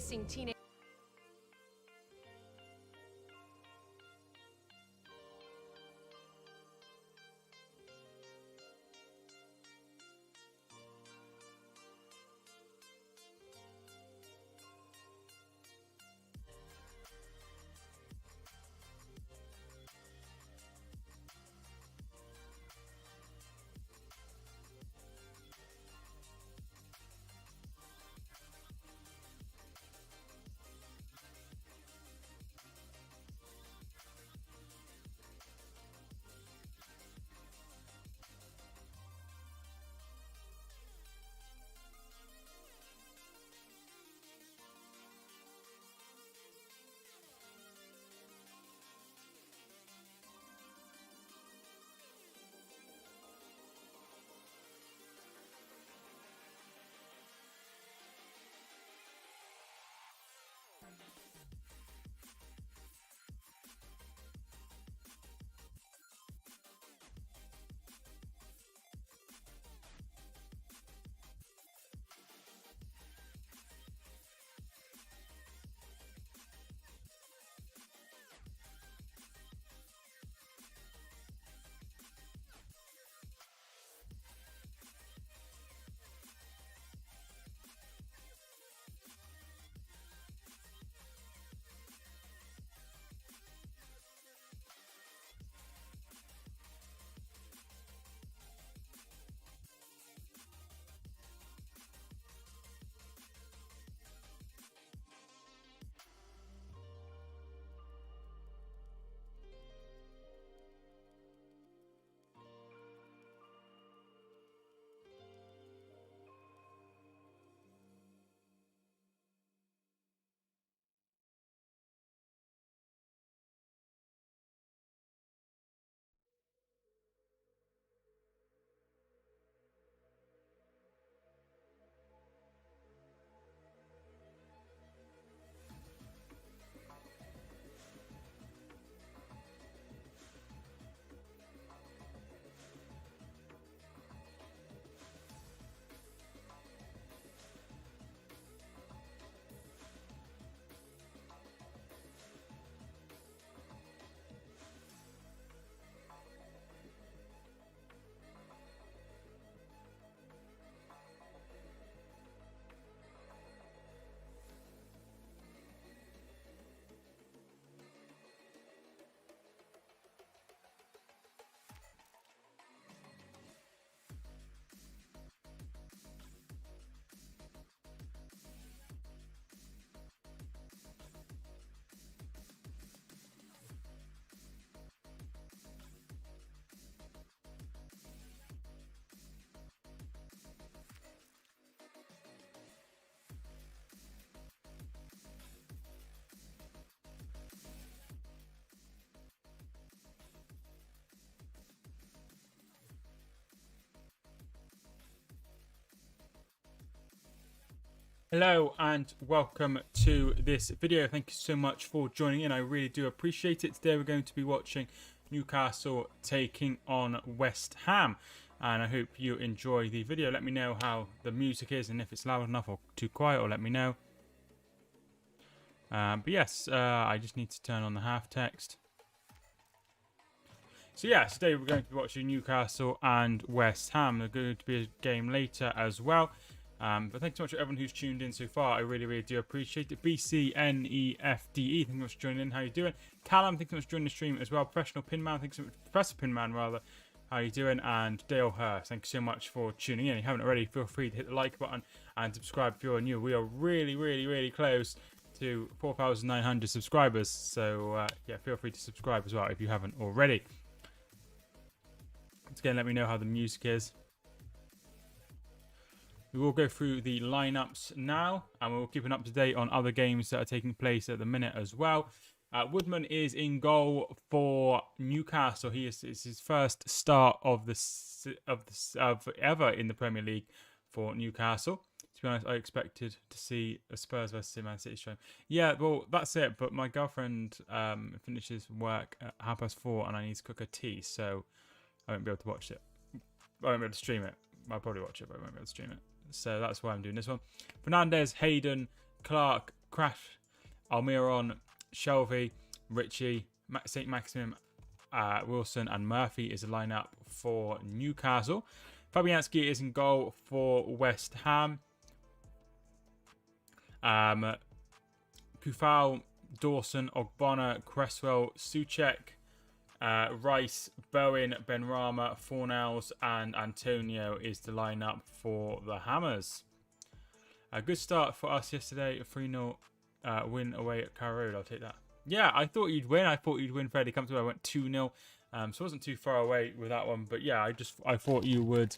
menacing teenage. Hello and welcome to this video. Thank you so much for joining in. I really do appreciate it. Today we're going to be watching Newcastle taking on West Ham, and I hope you enjoy the video. Let me know how the music is and if it's loud enough or too quiet, or let me know. But yes, I just need to turn on the half text. So yeah, today we're going to be watching Newcastle and West Ham. There's going to be a game later as well. But thanks so much to everyone who's tuned in so far. I really do appreciate it. BCNEFDE, thanks so much for joining in. How you doing? Callum, thanks so much for joining the stream as well. Professional Pinman, thanks so much. Professor Pinman, rather. How you doing? And Dale Hurst, thanks so much for tuning in. If you haven't already, feel free to hit the like button and subscribe if you're new. We are really close to 4,900 subscribers. So yeah, feel free to subscribe as well if you haven't already. Once again, let me know how the music is. We will go through the lineups now, and we'll keep an up to date on other games that are taking place at the minute as well. Woodman is in goal for Newcastle. It's his first start of ever in the Premier League for Newcastle. To be honest, I expected to see a Spurs versus Man City stream. Yeah, well, that's it. But my girlfriend finishes work at 4:30, and I need to cook her tea, so I won't be able to watch it. I won't be able to stream it. I'll probably watch it, but I won't be able to stream it. So that's why I'm doing this one. Fernandez, Hayden, Clark, Crash, Almiron, Shelby, Ritchie, St. Maximin, Wilson and Murphy is the lineup for Newcastle. Fabianski is in goal for West Ham. Kufal, Dawson, Ogbonna, Cresswell, Souček, Rice, Bowen, Benrahma, Fornals and Antonio is the lineup for the Hammers. A good start for us yesterday. A 3-0 win away at Carrow Road. I'll take that. Yeah, I thought you'd win. I thought you'd win fairly comfortably. I went 2-0. So I wasn't too far away with that one. But yeah, I thought you would.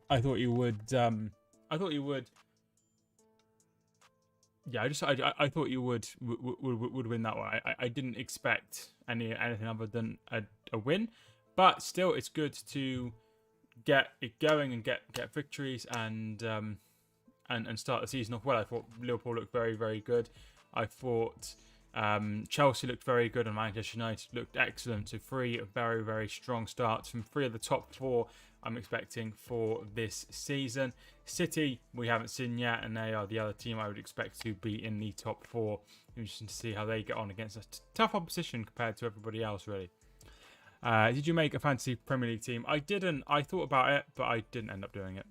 I thought you would. Yeah, I thought you would win that one. I didn't expect anything other than a win, but still, it's good to get it going and get victories and start the season off well. I thought Liverpool looked very, very good. I thought Chelsea looked very good and Manchester United looked excellent. So 3 very, very strong starts from 3 of the top 4 I'm expecting for this season. City, we haven't seen yet, and they are the other team I would expect to be in the top 4. Interesting to see how they get on against a tough opposition compared to everybody else, really. Did you make a fantasy Premier League team? I didn't. I thought about it, but I didn't end up doing it.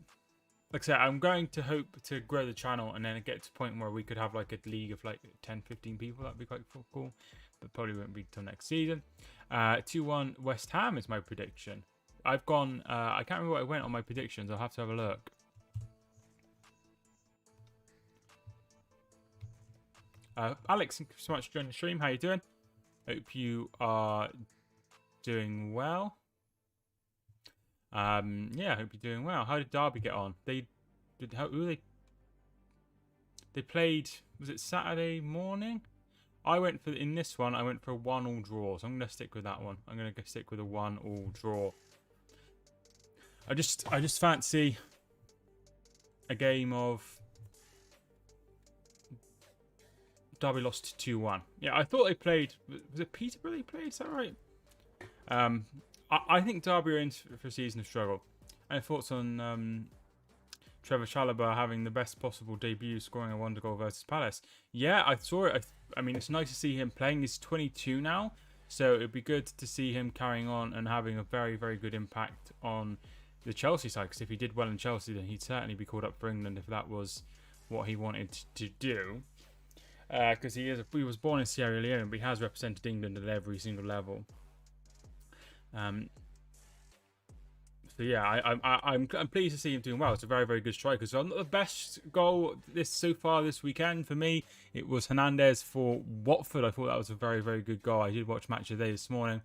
Like I said, I'm going to hope to grow the channel and then get to a point where we could have like a league of like 10, 15 people. That'd be quite cool, but probably won't be till next season. 2-1 West Ham is my prediction. I've gone, I can't remember what I went on my predictions. I'll have to have a look. Alex, thank you so much for joining the stream. How you doing? Hope you are doing well. Yeah, I hope you're doing well. How did Derby get on? They played, was it Saturday morning? In this one, I went for a 1-1 draw. So I'm going to stick with that one. I'm going to stick with a 1-1 draw. I just fancy a game of Derby lost 2-1. Yeah, I thought they played. Was it Peterborough they played? Is that right? I think Derby are in for a season of struggle. Any thoughts on Trevor Chalobah having the best possible debut, scoring a wonder goal versus Palace? Yeah, I saw it. I mean, it's nice to see him playing. He's 22 now, so it'd be good to see him carrying on and having a very, very good impact on the Chelsea side. Because if he did well in Chelsea, then he'd certainly be called up for England if that was what he wanted to do. Because he was born in Sierra Leone, but he has represented England at every single level. So yeah, I'm pleased to see him doing well. It's a very, very good striker. So not the best goal so far this weekend for me. It was Hernandez for Watford. I thought that was a very, very good goal. I did watch Match of the Day this morning.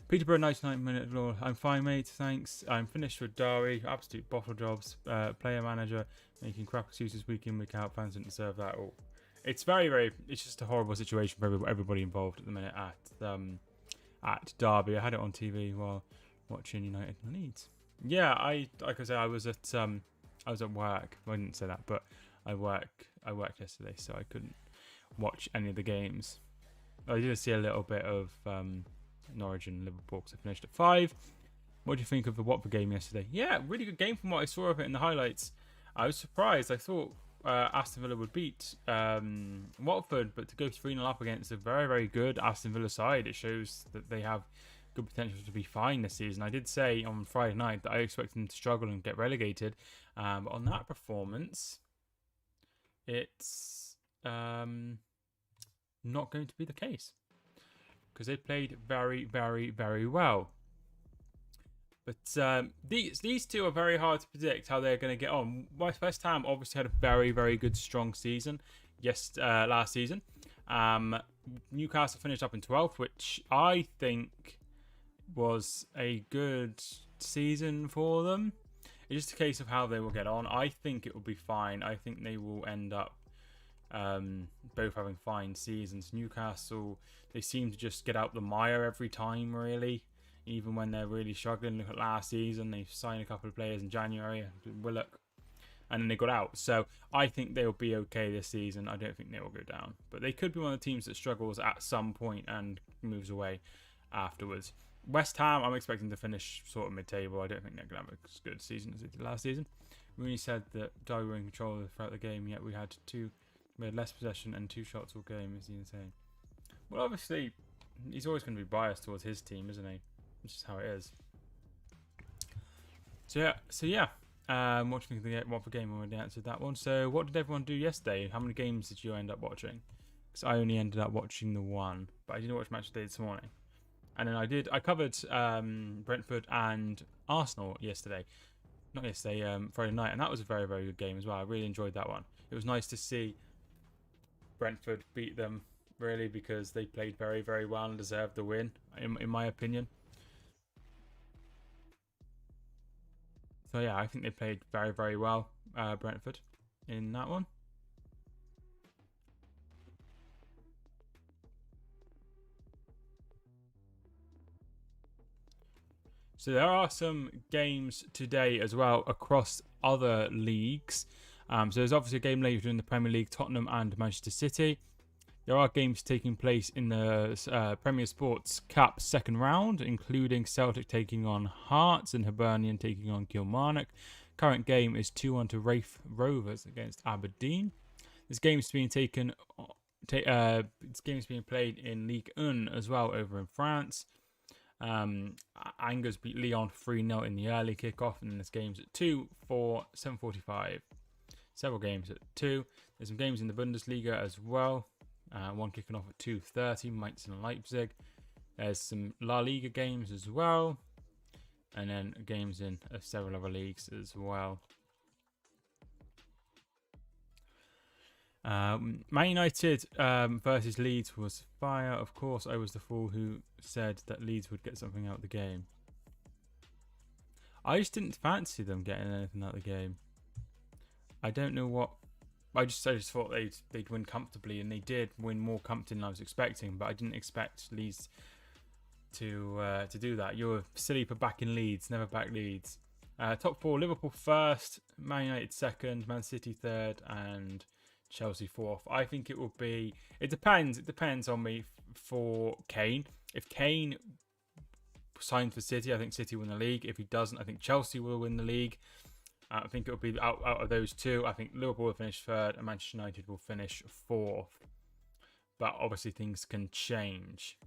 Peterborough 99-minute law. I'm fine, mate. Thanks. I'm finished with Dari. Absolute bottle jobs. Player manager making crap excuses week in, week out. Fans didn't deserve that at all. It's very, very. It's just a horrible situation for everybody involved at the minute at Derby. I had it on TV while watching United and Leeds. Yeah, like I said, I was at work. Well, I didn't say that, but I worked yesterday, so I couldn't watch any of the games. I did see a little bit of Norwich and Liverpool because I finished at 5. What do you think of the Watford game yesterday? Yeah, really good game from what I saw of it in the highlights. I was surprised. I thought Aston Villa would beat Watford, but to go 3-0 up against a very, very good Aston Villa side, it shows that they have good potential to be fine this season. I did say on Friday night that I expect them to struggle and get relegated, but on that performance, it's not going to be the case because they played very, very, very well. But these two are very hard to predict how they're going to get on. West Ham obviously had a very, very good, strong season last season. Newcastle finished up in 12th, which I think was a good season for them. It's just a case of how they will get on. I think it will be fine. I think they will end up both having fine seasons. Newcastle, they seem to just get out the mire every time, really. Even when they're really struggling. Look at last season, they signed a couple of players in January, Willock, and then they got out. So I think they'll be okay this season. I don't think they will go down. But they could be one of the teams that struggles at some point and moves away afterwards. West Ham, I'm expecting to finish sort of mid-table. I don't think they're going to have as good season as they did last season. Rooney said that Derby were in control throughout the game, yet we had less possession and 2 shots all game. Is he insane? Well, obviously, he's always going to be biased towards his team, isn't he? Which is how it is. So yeah. What do you think of the game? I already answered that one. So what did everyone do yesterday? How many games did you end up watching? Because I only ended up watching the one, but I didn't watch Match of the Day this morning. And then I covered Brentford and Arsenal yesterday. Not yesterday, Friday night, and that was a very, very good game as well. I really enjoyed that one. It was nice to see Brentford beat them, really, because they played very, very well and deserved the win, in my opinion. So yeah, I think they played very, very well, Brentford, in that one. So there are some games today as well across other leagues. So there's obviously a game later in the Premier League, Tottenham and Manchester City. There are games taking place in the Premier Sports Cup second round, including Celtic taking on Hearts and Hibernian taking on Kilmarnock. Current game is 2-1 to Raith Rovers against Aberdeen. This game is being played in Ligue 1 as well over in France. Angers beat Lyon 3-0 in the early kickoff, and then there's games at 2, 4, 7:45. Several games at 2. There's some games in the Bundesliga as well. One kicking off at 2:30, Mainz and Leipzig. There's some La Liga games as well, and then games in several other leagues as well. Man United versus Leeds was fire. Of course, I was the fool who said that Leeds would get something out of the game. I just didn't fancy them getting anything out of the game. I don't know what. I just thought they'd win comfortably, and they did win more comfortably than I was expecting. But I didn't expect Leeds to do that. You're silly for backing Leeds. Never back Leeds. Top 4: Liverpool first, Man United second, Man City third, and Chelsea 4th. I think it will be. It depends. It depends on me for Kane. If Kane signs for City, I think City win the league. If he doesn't, I think Chelsea will win the league. I think it will be out of those two. I think Liverpool will finish third and Manchester United will finish 4th. But obviously things can change.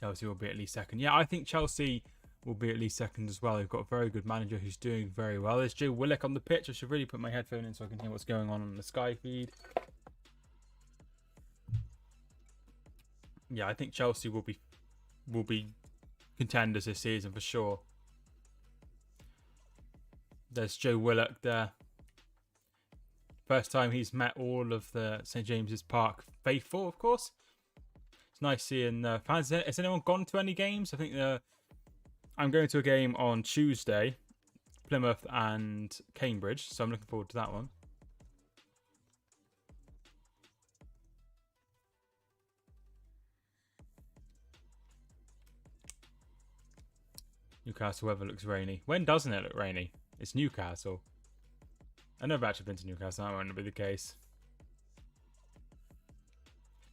Chelsea will be at least second. Yeah, I think Chelsea will be at least second as well. They've got a very good manager who's doing very well. There's Joe Willock on the pitch. I should really put my headphone in so I can hear what's going on the Sky feed. Yeah, I think Chelsea will be contenders this season for sure. There's Joe Willock there. First time he's met all of the St James's Park faithful, of course. It's nice seeing fans. Has anyone gone to any games? I think I'm going to a game on Tuesday, Plymouth and Cambridge, so I'm looking forward to that one. Newcastle weather looks rainy. When doesn't it look rainy? It's Newcastle. I've never actually been to Newcastle. That won't be the case.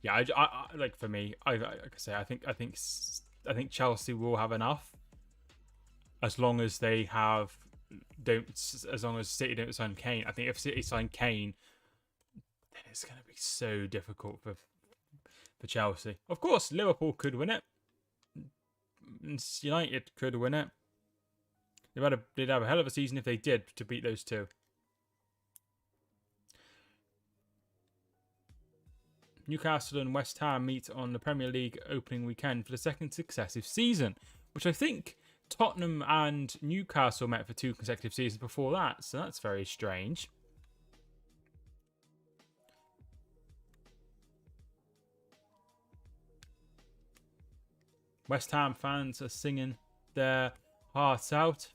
Yeah, I like for me. Like I say, I think Chelsea will have enough, as long as they as long as City don't sign Kane. I think if City sign Kane, then it's going to be so difficult for Chelsea. Of course, Liverpool could win it. United could win it. They'd have a hell of a season if they did to beat those two. Newcastle and West Ham meet on the Premier League opening weekend for the second successive season, which I think Tottenham and Newcastle met for 2 consecutive seasons before that, so that's very strange. West Ham fans are singing their hearts out.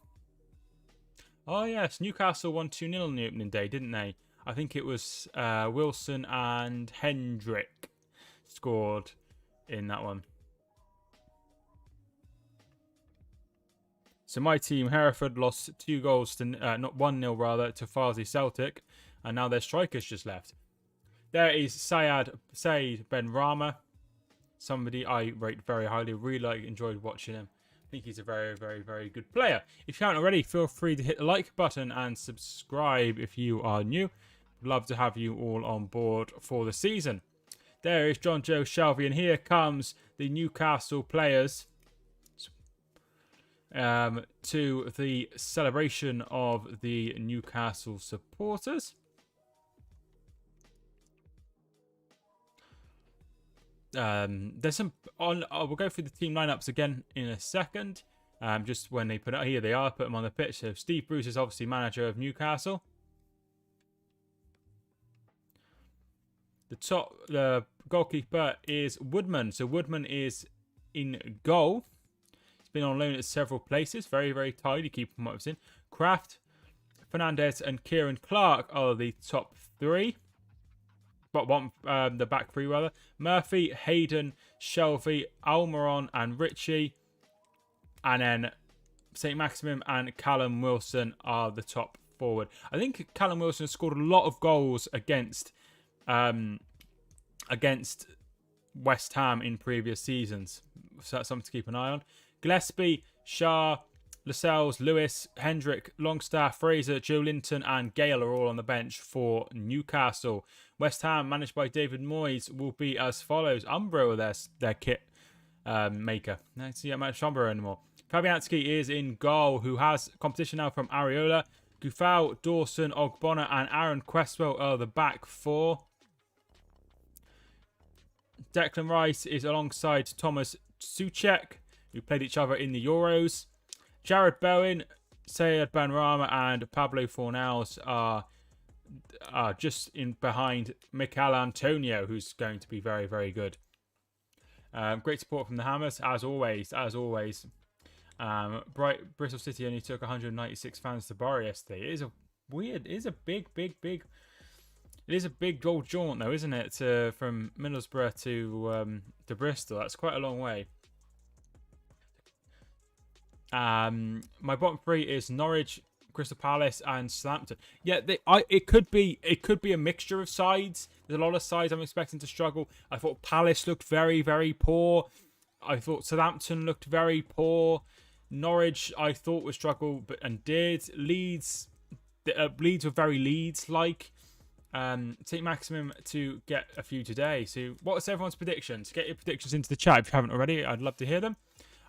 Oh yes, Newcastle won 2-0 on the opening day, didn't they? I think it was Wilson and Hendrick scored in that one. So my team, Hereford, lost 2 goals to, not 1-0 rather, to Farsley Celtic, and now their strikers just left. There is Said Ben Rama, somebody I rate very highly. Really enjoyed watching him think he's a very, very, very good player. If you haven't already, feel free to hit the like button and subscribe if you are new. Love to have you all on board for the season. There is John Joe Shelby, and here comes the Newcastle players to the celebration of the Newcastle supporters. There's some on. We'll go through the team lineups again in a second. Just when they put it here, they are put them on the pitch. So Steve Bruce is obviously manager of Newcastle. The goalkeeper is Woodman. So Woodman is in goal. He's been on loan at several places. Very, very tidy keeper from what I've seen. Kraft, Fernandez, and Kieran Clark are the top three. But the back three rather. Murphy, Hayden, Shelby, Almiron, and Ritchie. And then St. Maximum and Callum Wilson are the top forward. I think Callum Wilson scored a lot of goals against West Ham in previous seasons. So that's something to keep an eye on. Gillespie, Shah, Lascelles, Lewis, Hendrick, Longstaff, Fraser, Joe Linton and Gale are all on the bench for Newcastle. West Ham, managed by David Moyes, will be as follows. Umbro are their kit maker. I don't see that much Umbro anymore. Fabianski is in goal, who has competition now from Areola. Gufau, Dawson, Ogbonna and Aaron Questwell are the back four. Declan Rice is alongside Thomas Soucek, who played each other in the Euros. Jared Bowen, Sayed Benrahma and Pablo Fornals are just in behind Mikel Antonio, who's going to be very, very good. Great support from the Hammers, as always. Bristol City only took 196 fans to Borough yesterday. It is a big old jaunt though, isn't it? From Middlesbrough to Bristol. That's quite a long way. My bottom three is Norwich, Crystal Palace, and Southampton. Yeah, it could be a mixture of sides. There's a lot of sides I'm expecting to struggle. I thought Palace looked very, very poor. I thought Southampton looked very poor. Norwich I thought would struggle, and did. Leeds were very Leeds-like. St. Maximum to get a few today. So what's everyone's predictions? Get your predictions into the chat if you haven't already. I'd love to hear them.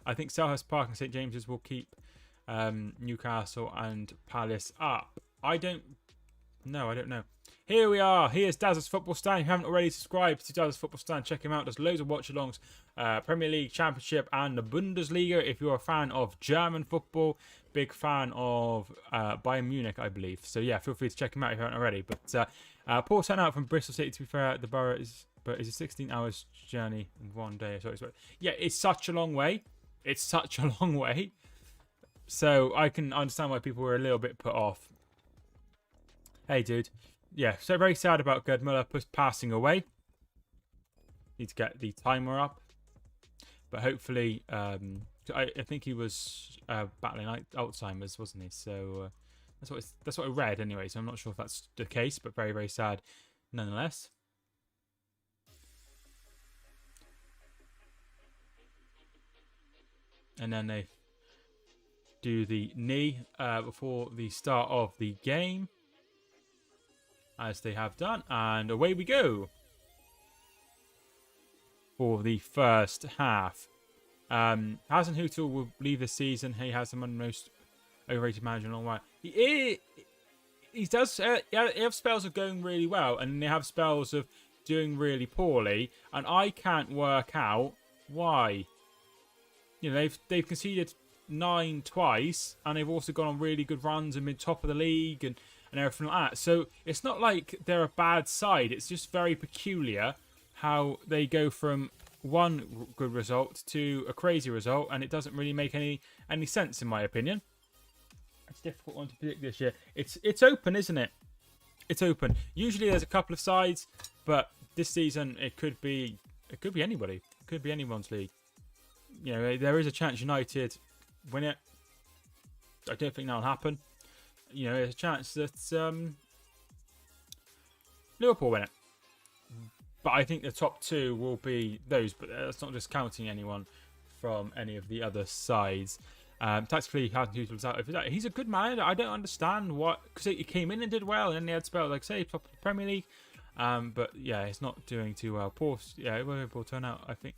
I think Selhurst Park and St. James's will keep Newcastle and Palace up. I don't know. Here we are. Here's Daz's Football Stand. If you haven't already subscribed to Daz's Football Stand, check him out. There's loads of watch-alongs, Premier League, Championship, and the Bundesliga. If you're a fan of German football, big fan of Bayern Munich, I believe. So yeah, feel free to check him out if you haven't already. But Paul sent out from Bristol City. To be fair, the borough is a 16 hours journey in one day. Sorry. Yeah, it's such a long way. So I can understand why people were a little bit put off. Hey, dude. Yeah, so very sad about Gerd Muller passing away. Need to get the timer up. But hopefully, I think he was battling Alzheimer's, wasn't he? So that's what I read anyway. So I'm not sure if that's the case, but very, very sad nonetheless. And then they do the knee before the start of the game, as they have done, and away we go for the first half. Hasenhüttl will leave this season. He has the most overrated manager in a long while. He does. He have spells of going really well, and they have spells of doing really poorly, and I can't work out why. You know, they've conceded 9 twice, and they've also gone on really good runs and been top of the league and everything like that. So it's not like they're a bad side. It's just very peculiar how they go from one good result to a crazy result, and it doesn't really make any sense in my opinion. It's a difficult one to predict this year. It's open, isn't it? It's open. Usually there's a couple of sides, but this season it could be anybody. It could be anyone's league. You know, there is a chance United win it. I don't think that'll happen. You know, there's a chance that Liverpool win it. But I think the top two will be those. But that's not just counting anyone from any of the other sides. Tactically, he's a good manager. I don't understand what, because he came in and did well, and then he had spells like say top of the Premier League. But yeah, he's not doing too well. Poor turnout, I think.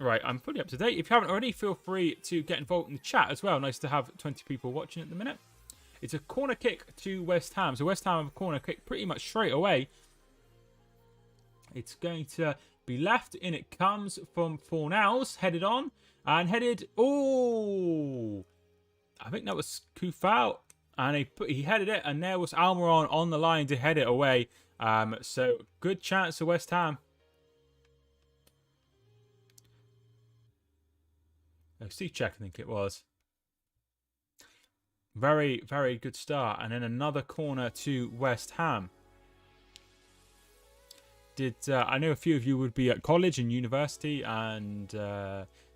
Right, I'm fully up to date. If you haven't already, feel free to get involved in the chat as well. Nice to have 20 people watching at the minute. It's a corner kick to West Ham. So West Ham have a corner kick pretty much straight away. It's going to be left, and it comes from Fornals, headed on, and headed... Oh! I think that was Kufal, and he headed it, and there was Almiron on the line to head it away. So, good chance for West Ham. Steve Check, I think it was. Very, very good start. And then another corner to West Ham. I know a few of you would be at college and university and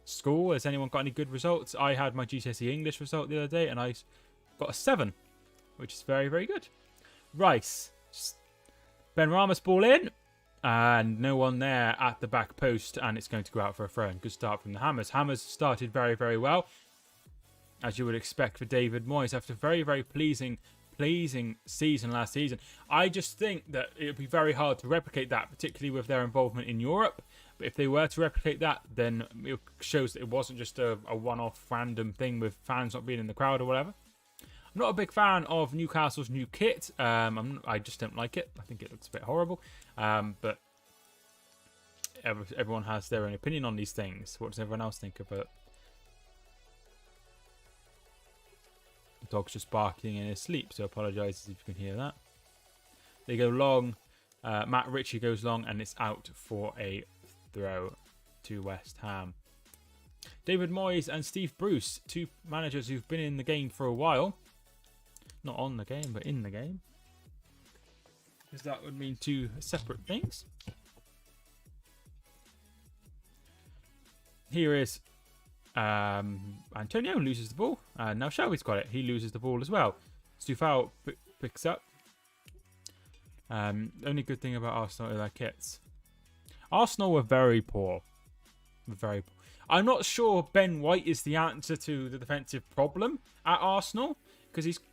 school. Has anyone got any good results? I had my GCSE English result the other day and I got a 7, which is very, very good. Rice. Ben Ramos ball in. And no one there at the back post, and it's going to go out for a throw. Good start from the Hammers. Hammers started very, very well, as you would expect for David Moyes after a very, very pleasing season last season. I just think that it would be very hard to replicate that, particularly with their involvement in Europe. But if they were to replicate that, then it shows that it wasn't just a one-off random thing with fans not being in the crowd or whatever. I'm not a big fan of Newcastle's new kit. I just don't like it. I think it looks a bit horrible. But everyone has their own opinion on these things. What does everyone else think of it? The dog's just barking in his sleep, so apologise if you can hear that. They go long. Matt Ritchie goes long, and it's out for a throw to West Ham. David Moyes and Steve Bruce, two managers who've been in the game for a while. Not on the game, but in the game. Because that would mean two separate things. Here is Antonio loses the ball. Now Shelby's got it. He loses the ball as well. Stufal picks up. Only good thing about Arsenal are their kits. Arsenal were very poor. Very poor. I'm not sure Ben White is the answer to the defensive problem at Arsenal. Because he's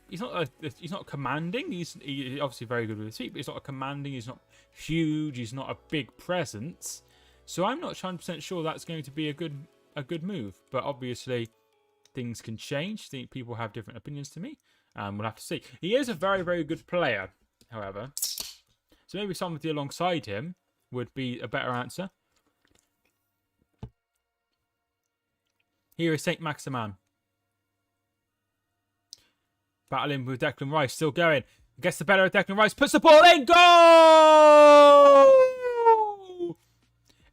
not commanding. He's obviously very good with his feet, but he's not a commanding. He's not huge. He's not a big presence. So I'm not 100% sure that's going to be a good move. But obviously, things can change. People have different opinions to me. We'll have to see. He is a very, very good player, however. So maybe somebody alongside him would be a better answer. Here is Saint Maximin. Battling with Declan Rice, still going. Gets the better of Declan Rice, puts the ball in, goal!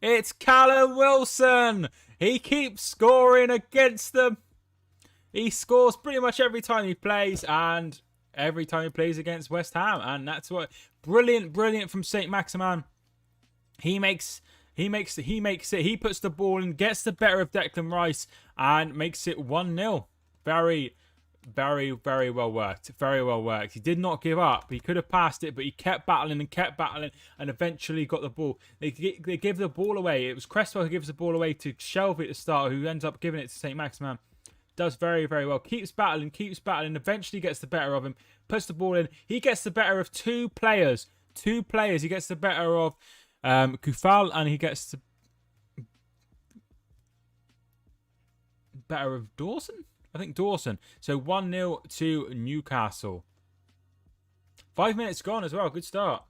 It's Callum Wilson. He keeps scoring against them. He scores pretty much every time he plays, and every time he plays against West Ham. And that's what brilliant from Saint Maximin. He makes it. He puts the ball in, gets the better of Declan Rice, and makes it 1-0. Very, very well worked. Very well worked. He did not give up. He could have passed it, but he kept battling, and eventually got the ball. They give the ball away. It was Cresswell who gives the ball away to Shelby at the start, who ends up giving it to St. Maximin. Does very, very well. Keeps battling, eventually gets the better of him. Puts the ball in. He gets the better of two players. He gets the better of Kufal, and he gets the better of Dawson? I think Dawson. So 1-0 to Newcastle. 5 minutes gone as well. Good start.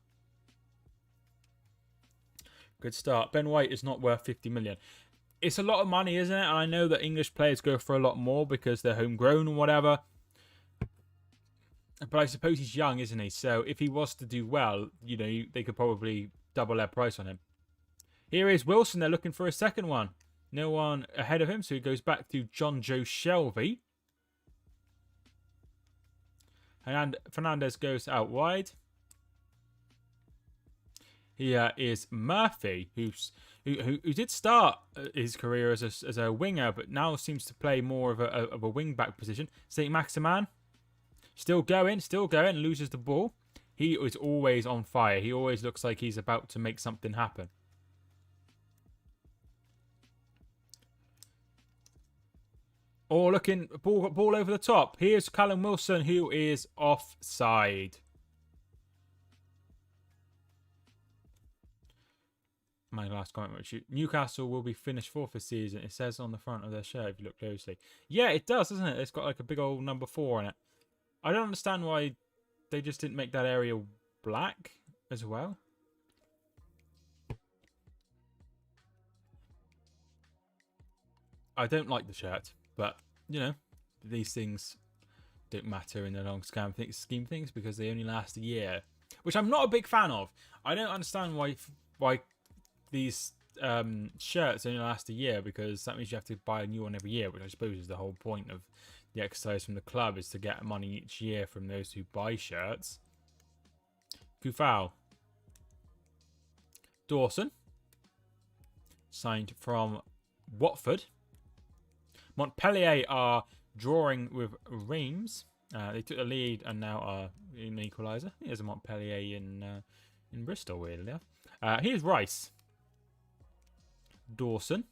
Good start. Ben White is not worth 50 million. It's a lot of money, isn't it? And I know that English players go for a lot more because they're homegrown and whatever. But I suppose he's young, isn't he? So if he was to do well, you know, they could probably double their price on him. Here is Wilson. They're looking for a second one. No one ahead of him, so he goes back to John Joe Shelby. And Fernandez goes out wide. Here is Murphy, who did start his career as a winger, but now seems to play more of a wing back position. Saint Maximin, still going, loses the ball. He is always on fire. He always looks like he's about to make something happen. Oh, looking, ball over the top. Here's Callum Wilson, who is offside. My last comment, which Newcastle will be finished fourth this season. It says on the front of their shirt if you look closely. Yeah, it does, doesn't it? It's got like a big old number 4 on it. I don't understand why they just didn't make that area black as well. I don't like the shirt, but, you know, these things don't matter in the long scheme of things because they only last a year, which I'm not a big fan of. I don't understand why these shirts only last a year, because that means you have to buy a new one every year, which I suppose is the whole point of the exercise from the club, is to get money each year from those who buy shirts. Kufau. Dawson. Signed from Watford. Montpellier are drawing with Reims. They took the lead and now are in Equalizer. Here's a Montpellier in Bristol, weirdly enough. Here's Rice. Dawson.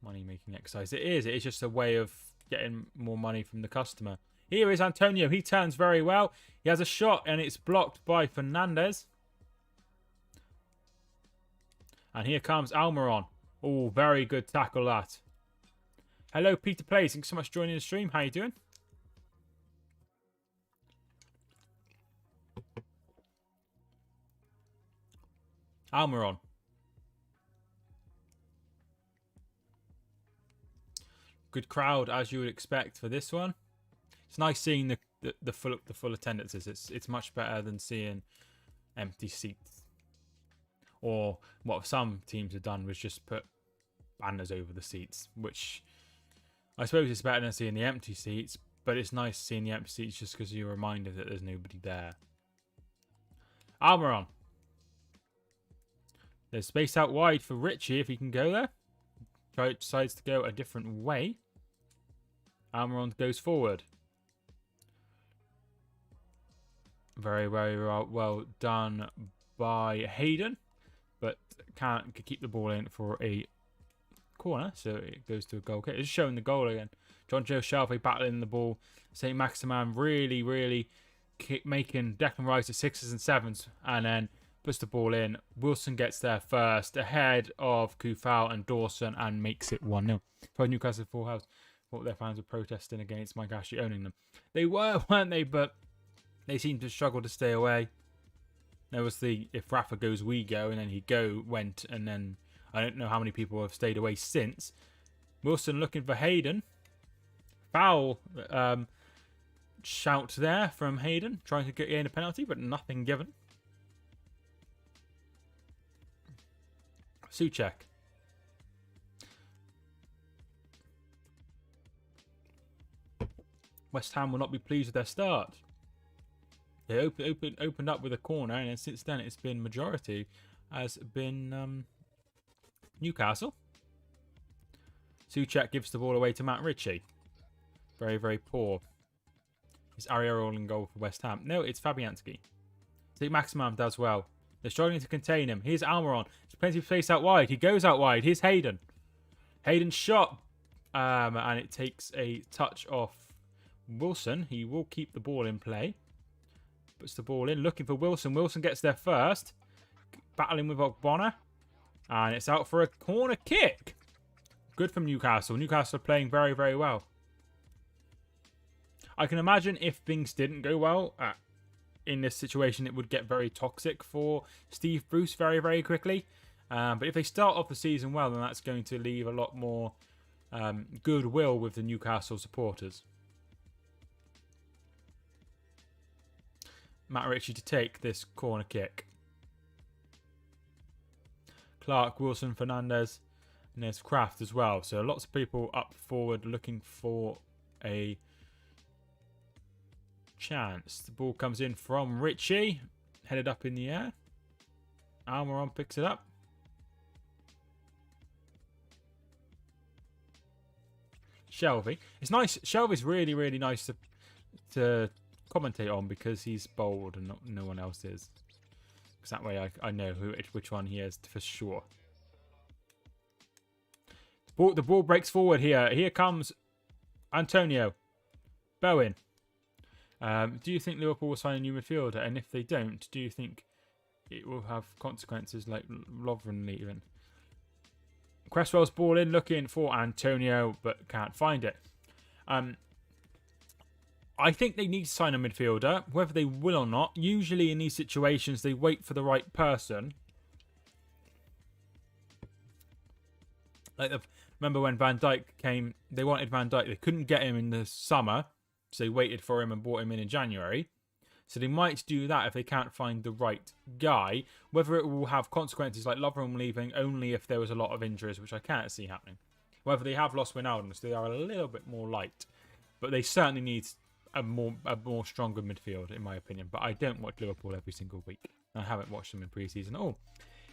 Money-making exercise. It is just a way of getting more money from the customer. Here is Antonio. He turns very well. He has a shot and it's blocked by Fernandez. And here comes Almiron. Oh, very good tackle that. Hello, Peter Plays. Thanks so much for joining the stream. How you doing? Almiron. Good crowd, as you would expect for this one. It's nice seeing the full attendances. It's much better than seeing empty seats. Or what some teams have done was just put banners over the seats, which I suppose is better than seeing the empty seats, but it's nice seeing the empty seats just because you're reminded that there's nobody there. Almiron. There's space out wide for Richie if he can go there. Decides to go a different way. Almiron goes forward. Very, very well done by Hayden, but can't keep the ball in for a corner, so it goes to a goal kick. It's showing the goal again. John Joe Shelby battling the ball. St. Maximan really making Declan Rice at 6s and 7s, and then puts the ball in. Wilson gets there first, ahead of Kufau and Dawson, and makes it 1-0. For Newcastle Full House, what their fans were protesting against Mike Ashley owning them. They were, weren't they? But they seemed to struggle to stay away. There was the, if Rafa goes, we go, and then he went, and then I don't know how many people have stayed away since. Wilson looking for Hayden. Foul shout there from Hayden, trying to get in a penalty, but nothing given. Souček. West Ham will not be pleased with their start. They opened up with a corner, and then since then it's been majority has been Newcastle. Souček gives the ball away to Matt Ritchie. Very, very poor. It's Ariel in goal for West Ham. No, it's Fabianski. St. Maximan does well. They're struggling to contain him. Here's Almiron. There's plenty of space out wide. He goes out wide. Here's Hayden. Hayden's shot. And it takes a touch off Wilson. He will keep the ball in play. Puts the ball in. Looking for Wilson. Wilson gets there first. Battling with Ogbonna. And it's out for a corner kick. Good from Newcastle. Newcastle are playing very, very well. I can imagine if things didn't go well in this situation, it would get very toxic for Steve Bruce very, very quickly. But if they start off the season well, then that's going to leave a lot more goodwill with the Newcastle supporters. Matt Ritchie to take this corner kick. Clark, Wilson, Fernandez, and there's Kraft as well. So lots of people up forward looking for a chance. The ball comes in from Ritchie, headed up in the air. Almiron picks it up. Shelby. It's nice. Shelby's really, really nice to commentate on because he's bold and no one else is. Because that way I know which one he is for sure. The ball breaks forward here. Here comes Antonio. Bowen. Do you think Liverpool will sign a new midfielder? And if they don't, do you think it will have consequences like Lovren leaving? Cresswell's ball in, looking for Antonio, but can't find it. I think they need to sign a midfielder, whether they will or not. Usually in these situations, they wait for the right person. Like, remember when Van Dijk came, they wanted Van Dijk. They couldn't get him in the summer, so they waited for him and brought him in January. So they might do that if they can't find the right guy. Whether it will have consequences like Lovren leaving only if there was a lot of injuries, which I can't see happening. Whether they have lost Wijnaldum, so they are a little bit more light. But they certainly need a more stronger midfield, in my opinion. But I don't watch Liverpool every single week. I haven't watched them in pre-season at all.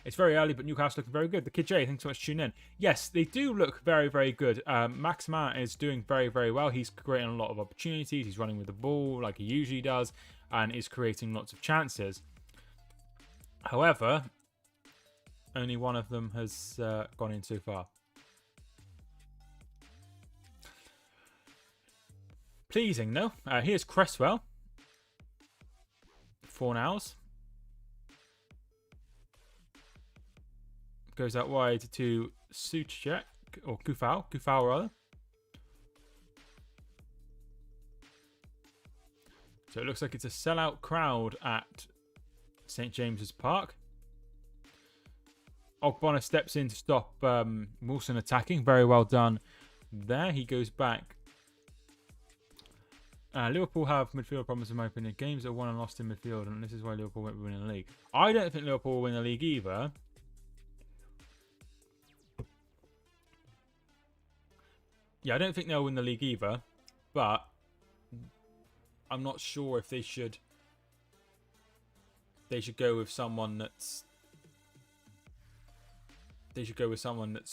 It's very early, but Newcastle looking very good. The Kid J, thanks so much for tuning in. Yes, they do look very, very good. Maximin is doing very, very well. He's creating a lot of opportunities. He's running with the ball like he usually does, and is creating lots of chances. However, only one of them has gone in so far. Pleasing, though. Here's Cresswell. Fornals. Goes out wide to Souček, or Kufau rather. So it looks like it's a sellout crowd at St James's Park. Ogbonna steps in to stop Wilson attacking. Very well done there. He goes back. Liverpool have midfield problems in my opinion. Games are won and lost in midfield, and this is why Liverpool won't be winning the league. I don't think Liverpool will win the league either. Yeah, I don't think they'll win the league either, but I'm not sure if they should go with someone that's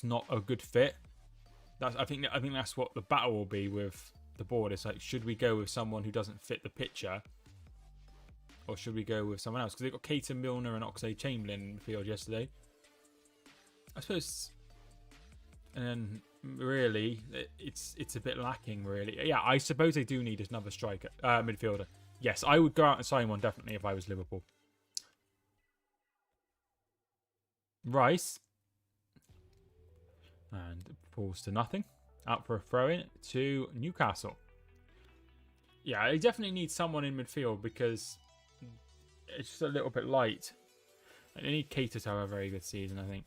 not a good fit. I think that's what the battle will be with the board. It's like, should we go with someone who doesn't fit the picture, or should we go with someone else? Because they've got Keita, Milner, and Oxlade-Chamberlain in the field yesterday. I suppose, and then really, it's a bit lacking, really. Yeah, I suppose they do need another striker, midfielder. Yes, I would go out and sign one, definitely, if I was Liverpool. Rice. And falls to nothing. Out for a throw-in to Newcastle. Yeah, they definitely need someone in midfield because it's just a little bit light. And they need Keita to have a very good season, I think.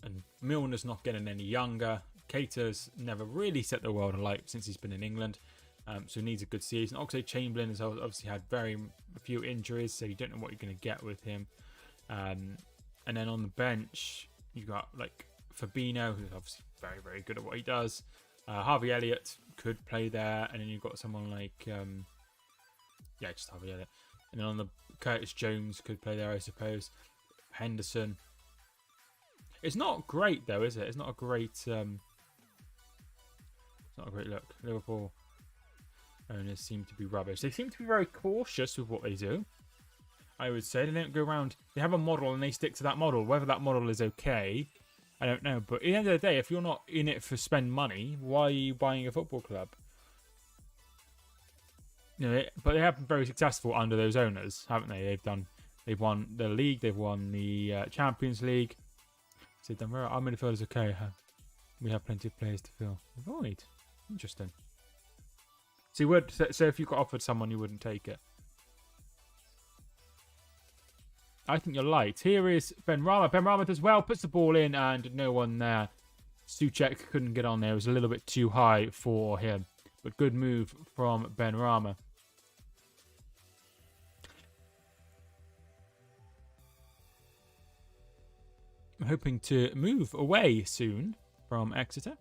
And Milner's not getting any younger. Keita's never really set the world alight since he's been in England. So he needs a good season. Oxlade-Chamberlain has obviously had very few injuries, so you don't know what you're going to get with him. And then on the bench, you've got like Fabinho, who's obviously very, very good at what he does. Harvey Elliott could play there. And then you've got someone like, just Harvey Elliott. And then on the Curtis Jones could play there, I suppose. Henderson. It's not great though, is it? It's not a great, it's not a great look. Liverpool owners seem to be rubbish. They seem to be very cautious with what they do. I would say they don't go around. They have a model and they stick to that model. Whether that model is okay, I don't know. But at the end of the day, if you're not in it for spend money, why are you buying a football club? You know, but they have been very successful under those owners, haven't they? They've won the league. They've won the Champions League. So they've done very. Our midfield is okay. We have plenty of players to fill the void. Interesting. So if you got offered someone, you wouldn't take it. I think you're light. Here is Benrahma. Benrahma does well, puts the ball in, and no one there. Souček couldn't get on there. It was a little bit too high for him. But good move from Benrahma. I'm hoping to move away soon from Exeter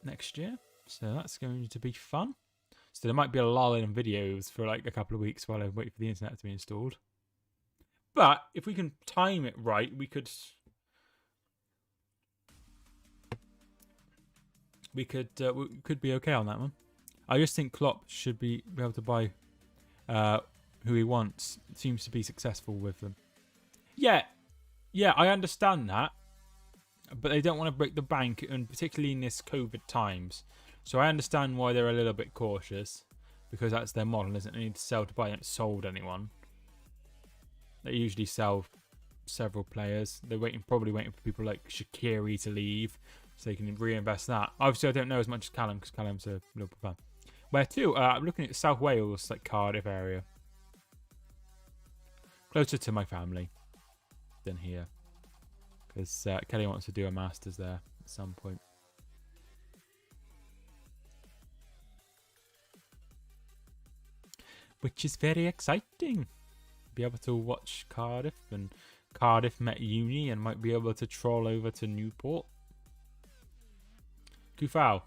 next year. So that's going to be fun. So there might be a lull in videos for like a couple of weeks while I wait for the internet to be installed. But if we can time it right, we could be okay on that one. I just think Klopp should be able to buy who he wants. Seems to be successful with them. Yeah, I understand that. But they don't want to break the bank, and particularly in this COVID times. So I understand why they're a little bit cautious. Because that's their model, isn't it? They need to sell to buy. They haven't sold anyone. They usually sell several players. They're probably waiting for people like Shaqiri to leave, so they can reinvest that. Obviously, I don't know as much as Callum, because Callum's a little bit fun. Where to? I'm looking at South Wales, like Cardiff area. Closer to my family than here. Because Kelly wants to do a Masters there at some point. Which is very exciting. Be able to watch Cardiff, and Cardiff met Uni, and might be able to troll over to Newport. Kufau.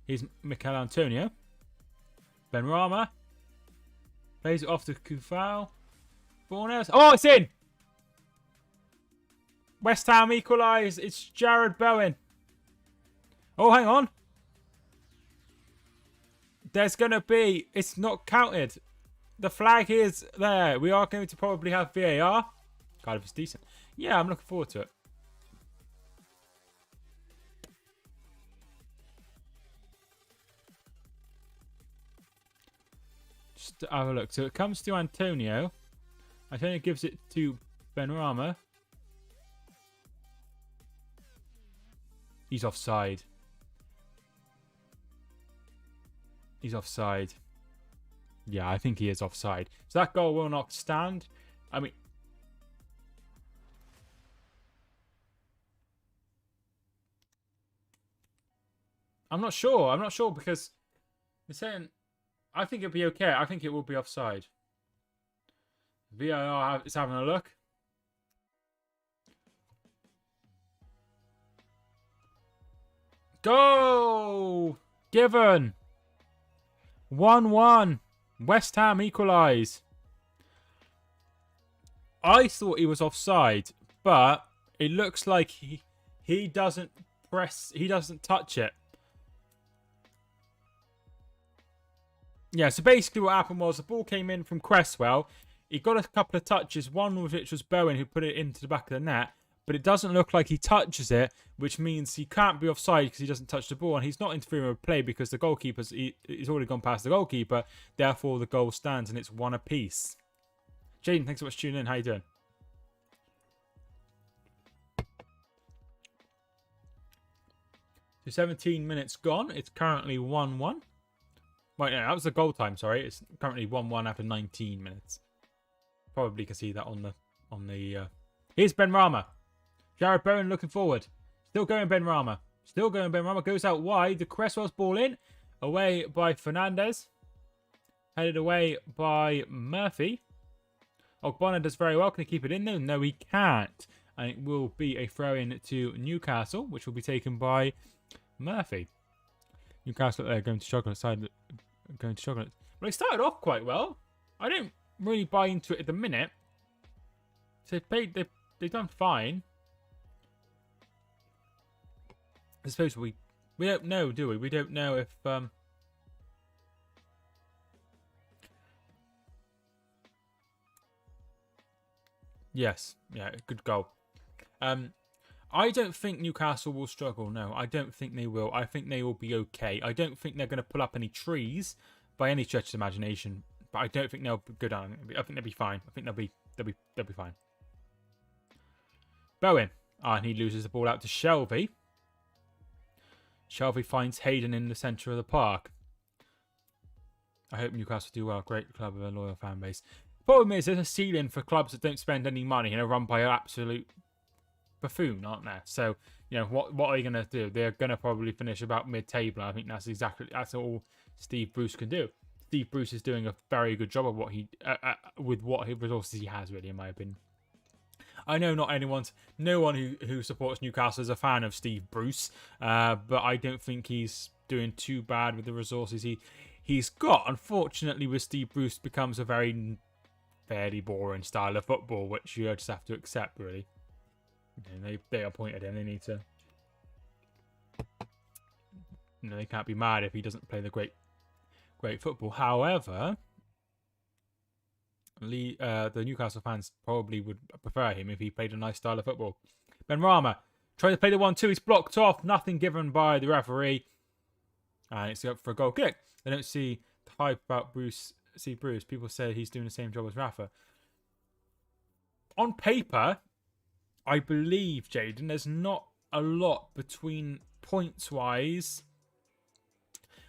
Here's Mikel Antonio. Benrahma. Plays it off to Kufau. Bornes. Oh, it's in! West Ham equalise. It's Jared Bowen. Oh, hang on. There's going to be... It's not counted. The flag is there. We are going to probably have VAR. Cardiff is decent. Yeah, I'm looking forward to it. Just have a look. So it comes to Antonio. Antonio gives it to Benrahma. He's offside. He's offside. Yeah, I think he is offside. So that goal will not stand. I mean... I'm not sure. I'm not sure because... They're saying... I think it'll be okay. I think it will be offside. VAR is having a look. Go! Given! 1-1. West Ham equalise. I thought he was offside, but it looks like he doesn't press, he doesn't touch it. Yeah, so basically what happened was the ball came in from Cresswell. He got a couple of touches, one of which was Bowen who put it into the back of the net. But it doesn't look like he touches it, which means he can't be offside because he doesn't touch the ball. And he's not interfering with play because the goalkeeper's he's already gone past the goalkeeper. Therefore, the goal stands and it's 1 apiece. Jaden, thanks so much for tuning in. How you doing? So 17 minutes gone. It's currently 1-1. Right, no, that was the goal time, sorry. It's currently 1-1 after 19 minutes. Probably can see that on the... Here's Benrahma. Jared Bowen looking forward. Still going Benrahma. Still going Benrahma. Goes out wide. The Cresswell's ball in. Away by Fernandez. Headed away by Murphy. Ogbonna does very well. Can he keep it in there? No, he can't. And it will be a throw-in to Newcastle, which will be taken by Murphy. Newcastle there going to chocolate side. Going to chocolate. Well, they started off quite well. I don't really buy into it at the minute. So they've done fine. I suppose we don't know, do we? We don't know if yes, yeah, good goal. I don't think Newcastle will struggle. No, I don't think they will. I think they will be okay. I don't think they're going to pull up any trees by any stretch of imagination. But I don't think they'll go down. I think they'll be fine. I think they'll be fine. Bowen. And he loses the ball out to Shelby. Shelby finds Hayden in the centre of the park. I hope Newcastle do well. Great club with a loyal fan base. Problem is, there's a ceiling for clubs that don't spend any money and are run by an absolute buffoon, aren't there? So, you know, what are you going to do? They're going to probably finish about mid-table. I think that's all Steve Bruce can do. Steve Bruce is doing a very good job of what he with what resources he has, really, in my opinion. I know no one who supports Newcastle is a fan of Steve Bruce, but I don't think he's doing too bad with the resources he's got. Unfortunately, with Steve Bruce, becomes a very fairly boring style of football, which you just have to accept, really. And they appointed him. They need to they can't be mad if he doesn't play the great football. However, the Newcastle fans probably would prefer him if he played a nice style of football. Benrahma tried to play the 1-2. He's blocked off. Nothing given by the referee. And it's up for a goal kick. They don't see the hype about Bruce. People say he's doing the same job as Rafa. On paper, I believe, Jaden, there's not a lot between points-wise.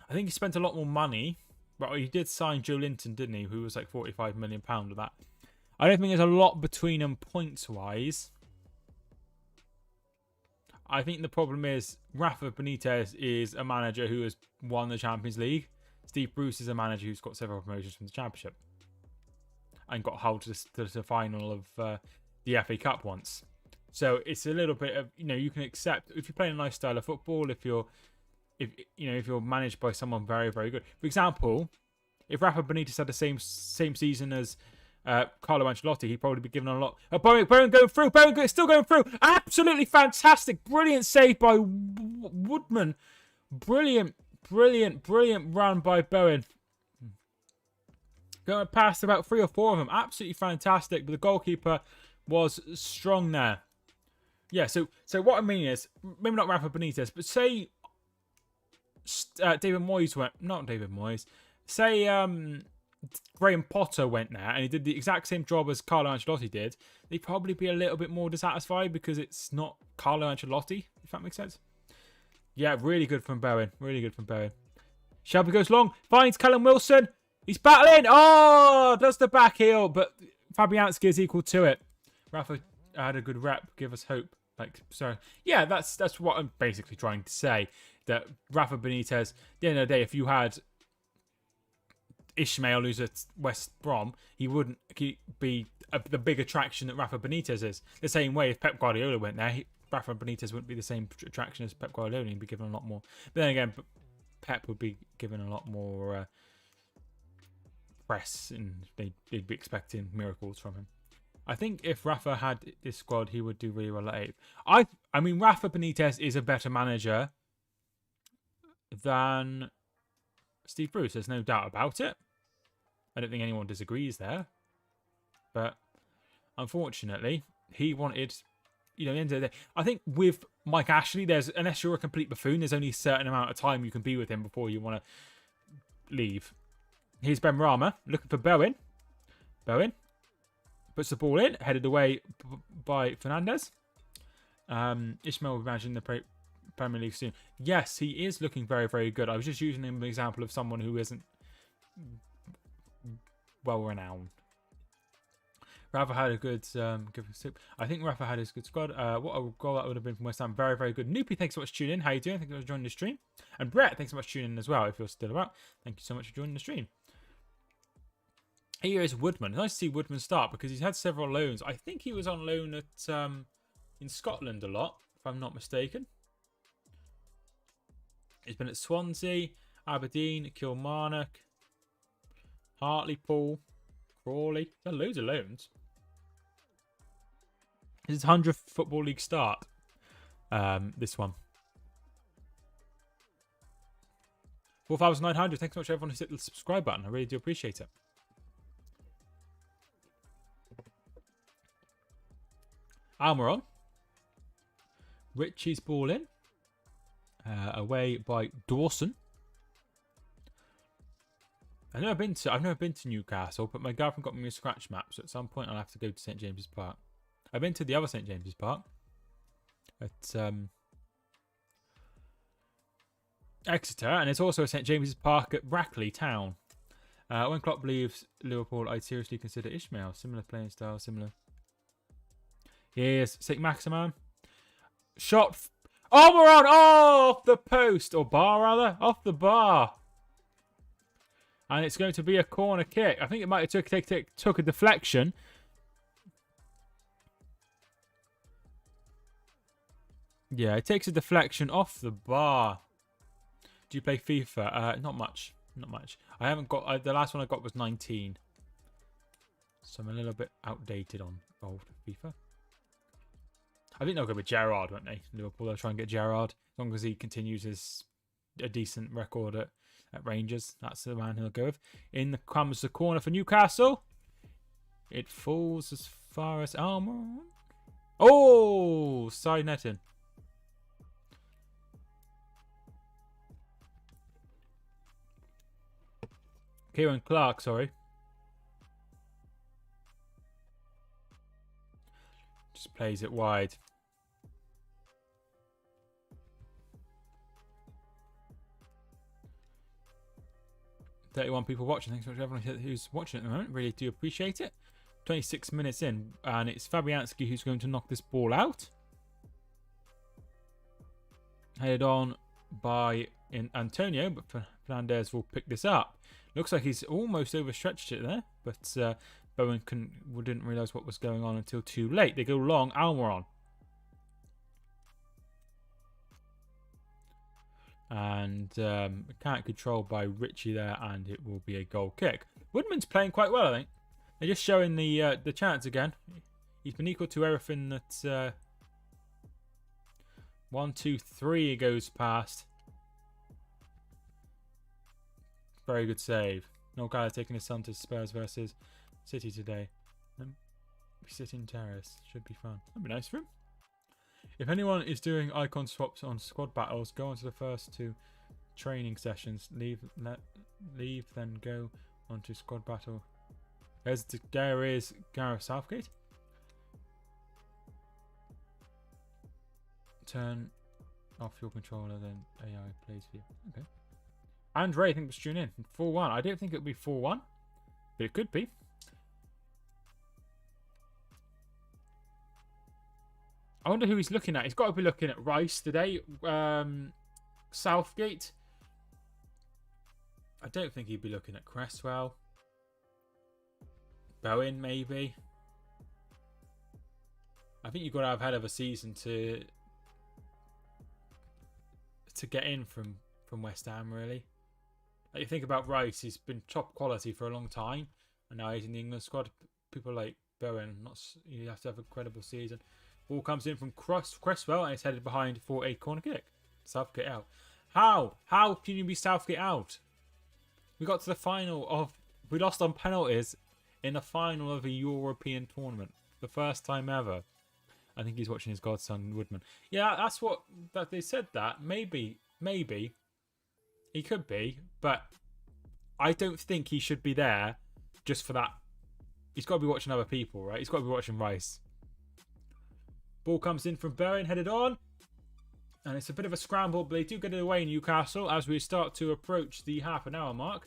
I think he spent a lot more money. But he did sign Joe Linton, didn't he? Who was like £45 million of that. I don't think there's a lot between them points-wise. I think the problem is Rafa Benitez is a manager who has won the Champions League. Steve Bruce is a manager who's got several promotions from the Championship. And got held to the final of the FA Cup once. So it's a little bit of, you can accept, if you're playing a nice style of football, if you're managed by someone very, very good. For example, if Rafa Benitez had the same season as Carlo Ancelotti, he'd probably be given a lot. Bowen going through. Bowen still going through. Absolutely fantastic. Brilliant save by Woodman. Brilliant run by Bowen. Going past about 3 or 4 of them. Absolutely fantastic. But the goalkeeper was strong there. Yeah, so what I mean is, maybe not Rafa Benitez, but say David Moyes went, not David Moyes, say Graham Potter went there and he did the exact same job as Carlo Ancelotti did, they'd probably be a little bit more dissatisfied because it's not Carlo Ancelotti, if that makes sense. Yeah, really good from Bowen. Shelby goes long, finds Callum Wilson. He's battling. Oh, does the back heel, but Fabianski is equal to it. Rafa had a good rep. Give us hope. Yeah, that's what I'm basically trying to say. That Rafa Benitez, at the end of the day, if you had Ishmael, who's at West Brom, he wouldn't be the big attraction that Rafa Benitez is. The same way, if Pep Guardiola went there, Rafa Benitez wouldn't be the same attraction as Pep Guardiola. He'd be given a lot more. But then again, Pep would be given a lot more press, and they'd be expecting miracles from him. I think if Rafa had this squad, he would do really well at 8. I mean, Rafa Benitez is a better manager than Steve Bruce. There's no doubt about it. I don't think anyone disagrees there. But unfortunately, he wanted, at the end of the day, I think with Mike Ashley, unless you're a complete buffoon, there's only a certain amount of time you can be with him before you want to leave. Here's Benrahma looking for Bowen. Bowen puts the ball in, headed away by Fernandez. Ishmael will imagine the Premier League soon. Yes, he is looking very, very good. I was just using him as an example of someone who isn't well-renowned. Rafa had a good... I think Rafa had his good squad. What a goal that would have been from West Ham. Very, very good. Noopy, thanks so much for tuning in. How you doing? Thanks so much for joining the stream. And Brett, thanks so much for tuning in as well, if you're still about. Thank you so much for joining the stream. Here is Woodman. Nice to see Woodman start because he's had several loans. I think he was on loan at in Scotland a lot, if I'm not mistaken. He's been at Swansea, Aberdeen, Kilmarnock, Hartlepool, Crawley. He's had loads of loans. This is his 100th Football League start. This one. 4,900. Thanks so much everyone who's hit the subscribe button. I really do appreciate it. Almiron. Richie's ball in. Away by Dawson. I've never been to Newcastle, but my girlfriend got me a scratch map, so at some point I'll have to go to St James's Park. I've been to the other St James's Park at Exeter, and it's also a St James's Park at Brackley Town. When Klopp leaves Liverpool, I'd seriously consider Ishmael. Similar playing style, similar. Here's St Maximin. Shot. Almiron! Oh, off the post, or bar rather, off the bar. And it's going to be a corner kick. I think it might have took a deflection. Yeah, it takes a deflection off the bar. Do you play FIFA? Not much. Not much. I haven't got... the last one I got was 19. So I'm a little bit outdated on old FIFA. I think they'll go with Gerrard, won't they? Liverpool, they'll try and get Gerrard. As long as he continues his a decent record at Rangers. That's the man he'll go with. In comes the corner for Newcastle. It falls as far as Almiron. Oh, side netting. Kieran Clark, sorry. Just plays it wide. "31 people watching. Thanks so much to everyone who's watching at the moment. Really do appreciate it. 26 minutes in, and it's Fabianski who's going to knock this ball out. Headed on by Antonio, but Fernandez will pick this up. Looks like he's almost overstretched it there, but Bowen didn't realise what was going on until too late. They go long, Almiron. And can't control by Richie there, and it will be a goal kick. Woodman's playing quite well, I think. They're just showing the chance again. He's been equal to everything that 1, 2, 3 goes past. Very good save. No guy taking his son to Spurs versus City today. Sitting terrace should be fun. That'd be nice for him. If anyone is doing icon swaps on squad battles, go on to the first 2 training sessions. Leave, then go on to squad battle. There is Gareth Southgate. Turn off your controller, then AI plays for you. Okay. And Ray, I think, was tuned in. 4-1. I don't think it would be 4-1, but it could be. I wonder who he's looking at. He's got to be looking at Rice today. Southgate. I don't think he'd be looking at Cresswell. Bowen, maybe. I think you've got to have had of a season to get in from West Ham, really. Like, you think about Rice, he's been top quality for a long time, and now he's in the England squad. People like Bowen, you have to have a credible season. Ball comes in from Cresswell, and it's headed behind for a corner kick. Southgate out. How can you be Southgate out? We got to the final of... We lost on penalties in the final of a European tournament. The first time ever. I think he's watching his godson, Woodman. Yeah, that's what... That they said that. Maybe. He could be. But I don't think he should be there just for that. He's got to be watching other people, right? He's got to be watching Rice. Ball comes in from Bowen, headed on. And it's a bit of a scramble, but they do get it away, Newcastle, as we start to approach the half-an-hour mark.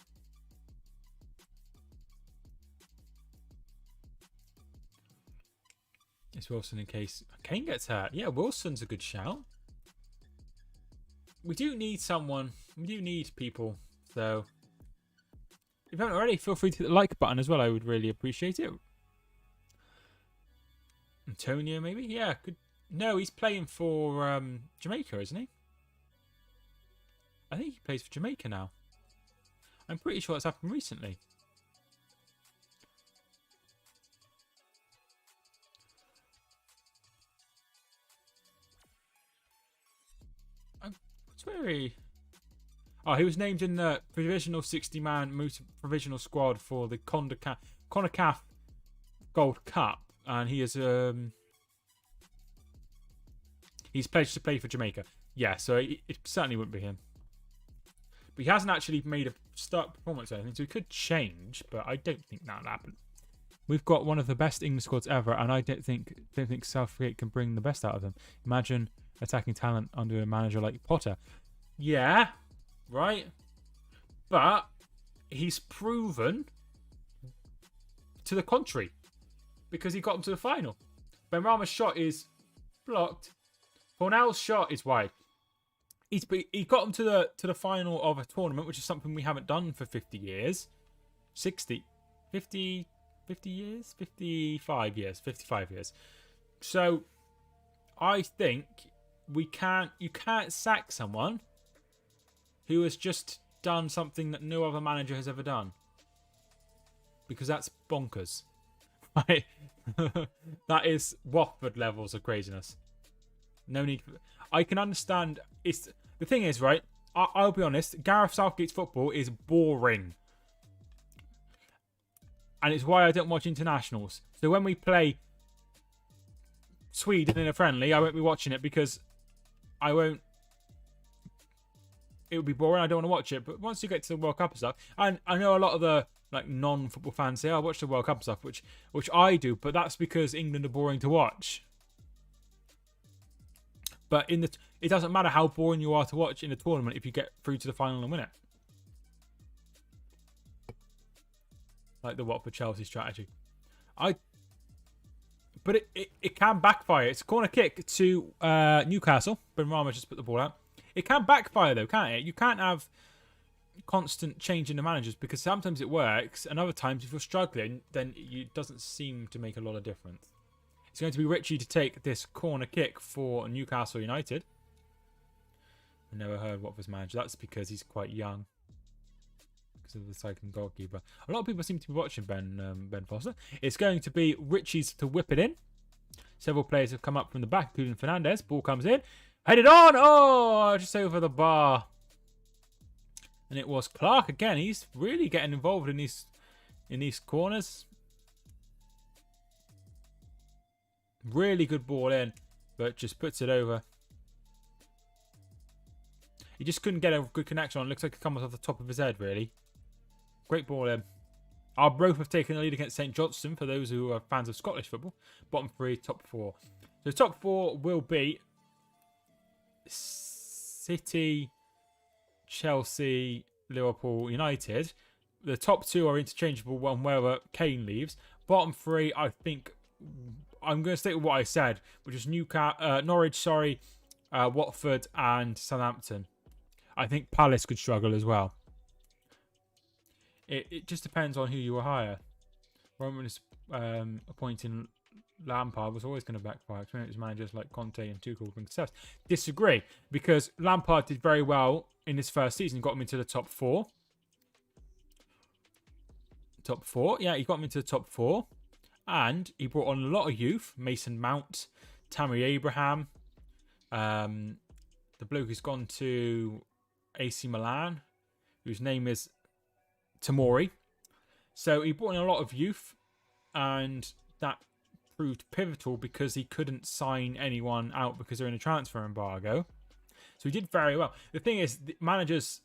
It's Wilson in case Kane gets hurt. Yeah, Wilson's a good shout. We do need someone. We do need people. So, if you haven't already, feel free to hit the like button as well. I would really appreciate it. Antonio, maybe? Yeah, good. No, he's playing for Jamaica, isn't he? I think he plays for Jamaica now. I'm pretty sure that's happened recently. Where he? Oh, he was named in the provisional 60-man provisional squad for the CONCACAF Gold Cup, and he is he's pledged to play for Jamaica. Yeah, so it certainly wouldn't be him. But he hasn't actually made a start performance or anything, so it could change, but I don't think that'll happen. We've got one of the best England squads ever, and I don't think Southgate can bring the best out of them. Imagine attacking talent under a manager like Potter. Yeah, right. But he's proven to the contrary because he got them to the final. Benrahma's shot is blocked. Cornell's shot is wide. He got them to the final of a tournament, which is something we haven't done for 50 years. 50 years? 55 years. 55 years. So I think you can't sack someone who has just done something that no other manager has ever done. Because that's bonkers. Right? That is Watford levels of craziness. No need for... I can understand... The thing is, right? I'll be honest, Gareth Southgate's football is boring. And it's why I don't watch internationals. So when we play Sweden in a friendly, I won't be watching it because I won't. It would be boring. I don't want to watch it. But once you get to the World Cup and stuff, and I know a lot of the like non-football fans say, "I watch the World Cup and stuff," which I do. But that's because England are boring to watch. But it doesn't matter how boring you are to watch in a tournament if you get through to the final and win it. Like the Watford Chelsea strategy. But it can backfire. It's a corner kick to Newcastle. Benrahma just put the ball out. It can backfire though, can't it? You can't have constant change in the managers because sometimes it works and other times if you're struggling, then it doesn't seem to make a lot of difference. It's going to be Richie to take this corner kick for Newcastle United. I never heard Watford's manager. That's because he's quite young. Because of the second goalkeeper. A lot of people seem to be watching Ben Foster. It's going to be Richie's to whip it in. Several players have come up from the back, including Fernandez. Ball comes in. Headed on! Oh, just over the bar. And it was Clark again. He's really getting involved in these corners. Really good ball in, but just puts it over. He just couldn't get a good connection on. Looks like it comes off the top of his head, really. Great ball in. Arbroath have taken the lead against St Johnstone for those who are fans of Scottish football. Bottom three, top four. So top four will be City, Chelsea, Liverpool, United. The top two are interchangeable one wherever Kane leaves. Bottom three, I think, I'm going to stick with what I said, which is Norwich, Watford and Southampton. I think Palace could struggle as well. It just depends on who you hire. Roman's appointing Lampard was always going to backfire. Experienced managers like Conte and Tuchel bring success. Disagree, because Lampard did very well in his first season. Got him into the top four. Top four? Yeah, he got him into the top four. And he brought on a lot of youth. Mason Mount, Tammy Abraham. The bloke who's gone to AC Milan, whose name is Tamori. So he brought in a lot of youth, and that proved pivotal because he couldn't sign anyone out because they're in a transfer embargo. So he did very well. The thing is, the managers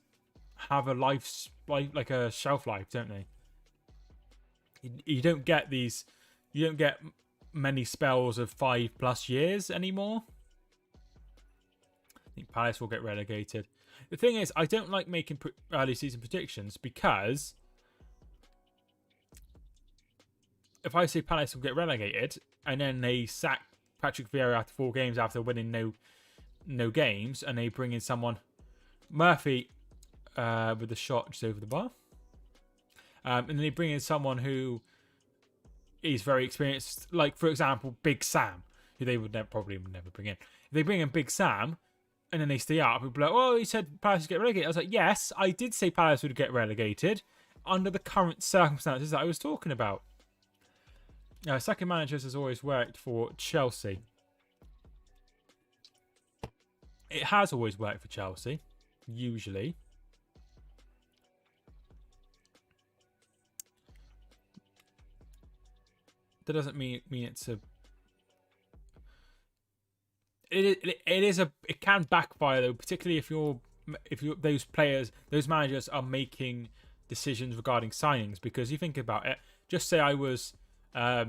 have a like a shelf life, don't they? You don't get these. You don't get many spells of 5+ years anymore. I think Palace will get relegated. The thing is, I don't like making early season predictions because if I say Palace will get relegated and then they sack Patrick Vieira after 4 games after winning no games and they bring in someone, Murphy with the shot just over the bar, and then they bring in someone who is very experienced, like for example Big Sam, who they would probably never bring in. If they bring in Big Sam and then they stay up, people are like, oh, he said Palace would get relegated. I was like, yes, I did say Palace would get relegated under the current circumstances that I was talking about. Second managers has always worked for Chelsea. It has always worked for Chelsea, usually. That doesn't mean it's a. It can backfire though, particularly if those managers are making decisions regarding signings. Because you think about it, just say I was a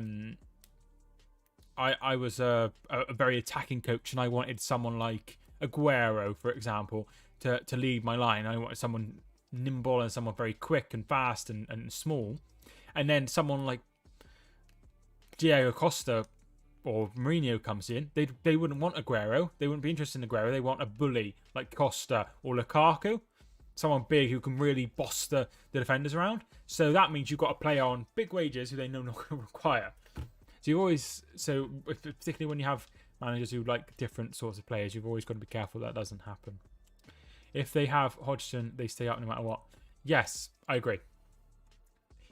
very attacking coach and I wanted someone like Aguero, for example, to lead my line. I wanted someone nimble and someone very quick and fast and small, and then someone like Diego Costa or Mourinho comes in, they wouldn't want Aguero. They wouldn't be interested in Aguero. They want a bully like Costa or Lukaku. Someone big who can really boss the defenders around. So that means you've got a player on big wages who they no longer require. So particularly when you have managers who like different sorts of players, you've always got to be careful that doesn't happen. If they have Hodgson, they stay up no matter what. Yes, I agree.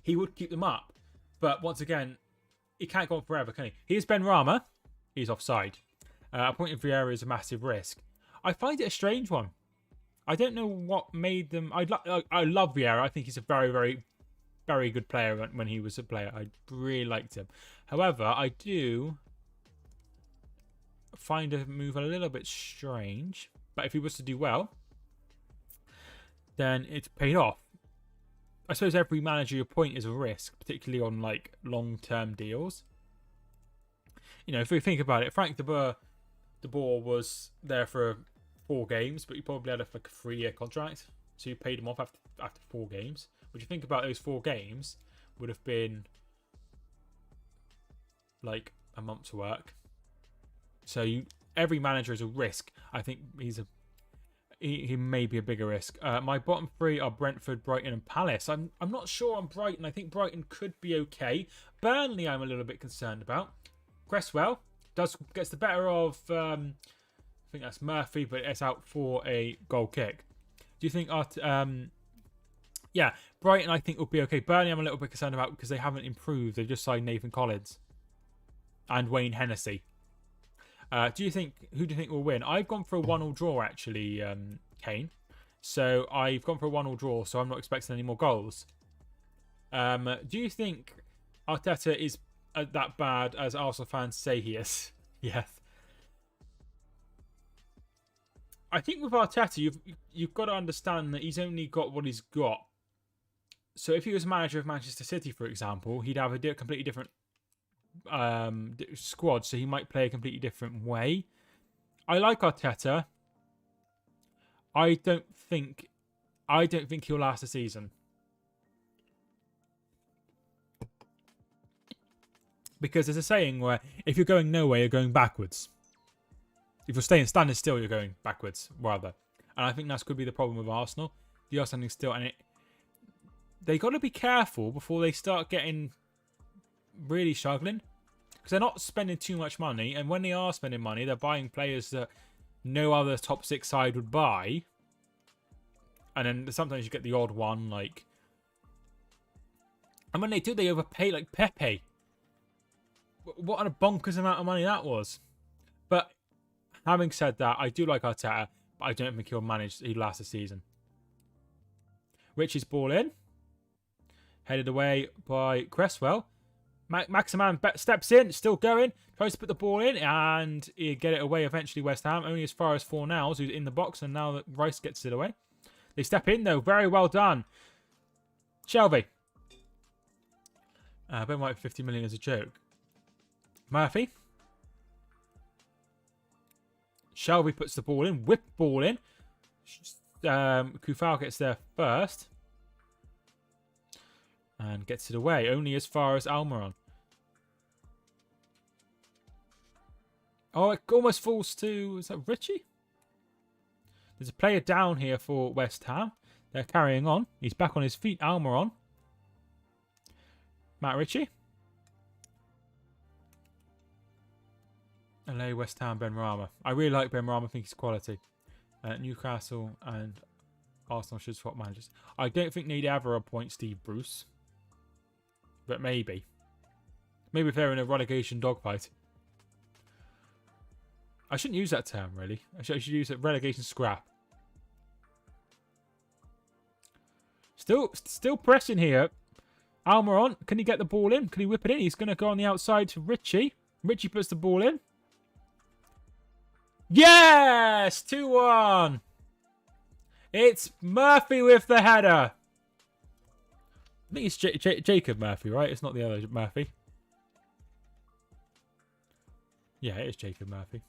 He would keep them up. But once again, he can't go on forever, can he? Here's Benrahma. He's offside. Appointing Vieira is a massive risk. I find it a strange one. I don't know what made them. I love Vieira. I think he's a very, very, very good player when he was a player. I really liked him. However, I do find a move a little bit strange. But if he was to do well, then it's paid off. I suppose every managerial point is a risk, particularly on like long-term deals. You know, if we think about it, Frank de Boer was there for 4 games, but you probably had like a 3-year contract, so you paid him off after 4 games. Would you think about those 4 games would have been like a month's work? So every manager is a risk. I think he may be a bigger risk. My bottom 3 are Brentford, Brighton, and Palace. I'm not sure on Brighton. I think Brighton could be okay. Burnley, I'm a little bit concerned about. Cresswell gets the better of. I think that's Murphy, but it's out for a goal kick. Do you think yeah, Brighton I think will be okay. Burnley I'm a little bit concerned about because they haven't improved. They've just signed Nathan Collins and Wayne Hennessy. Who do you think will win? I've gone for a 1-1 draw actually, Kane. So I've gone for a 1-1 draw, so I'm not expecting any more goals. Do you think Arteta is that bad as Arsenal fans say he is? Yes. I think with Arteta, you've got to understand that he's only got what he's got. So if he was manager of Manchester City, for example, he'd have a completely different squad, so he might play a completely different way. I like Arteta. I don't think he'll last a season. Because there's a saying where if you're going nowhere, you're going backwards. If you're standing still, you're going backwards, rather. And I think that could be the problem with Arsenal. They are standing still, and they got to be careful before they start getting really struggling. Because they're not spending too much money, and when they are spending money, they're buying players that no other top 6 side would buy. And then sometimes you get the odd one, like... And when they do, they overpay, like Pepe. What a bonkers amount of money that was. But having said that, I do like Arteta, but I don't think he'll last a season. Richie's ball in. Headed away by Cresswell. Maximan steps in, still going. Tries to put the ball in and he'll get it away eventually, West Ham. Only as far as Fornals, who's in the box, and now that Rice gets it away. They step in though. Very well done. Shelby. Ben White 50 million is a joke. Murphy. Shelby puts the ball in. Whip ball in. Kufal gets there first. And gets it away. Only as far as Almiron. Oh, it almost falls to... Is that Richie? There's a player down here for West Ham. They're carrying on. He's back on his feet. Almiron. Matt Ritchie. LA, West Ham, Benrahma. I really like Benrahma. I think he's quality. Newcastle and Arsenal should swap managers. I don't think they'd ever appoint Steve Bruce. But maybe. Maybe if they're in a relegation dogfight. I shouldn't use that term, really. I should use it relegation scrap. Still pressing here. Almiron, can he get the ball in? Can he whip it in? He's going to go on the outside to Richie. Richie puts the ball in. Yes! 2-1. It's Murphy with the header. I think it's Jacob Murphy, right? It's not the other Murphy. Yeah, it is Jacob Murphy.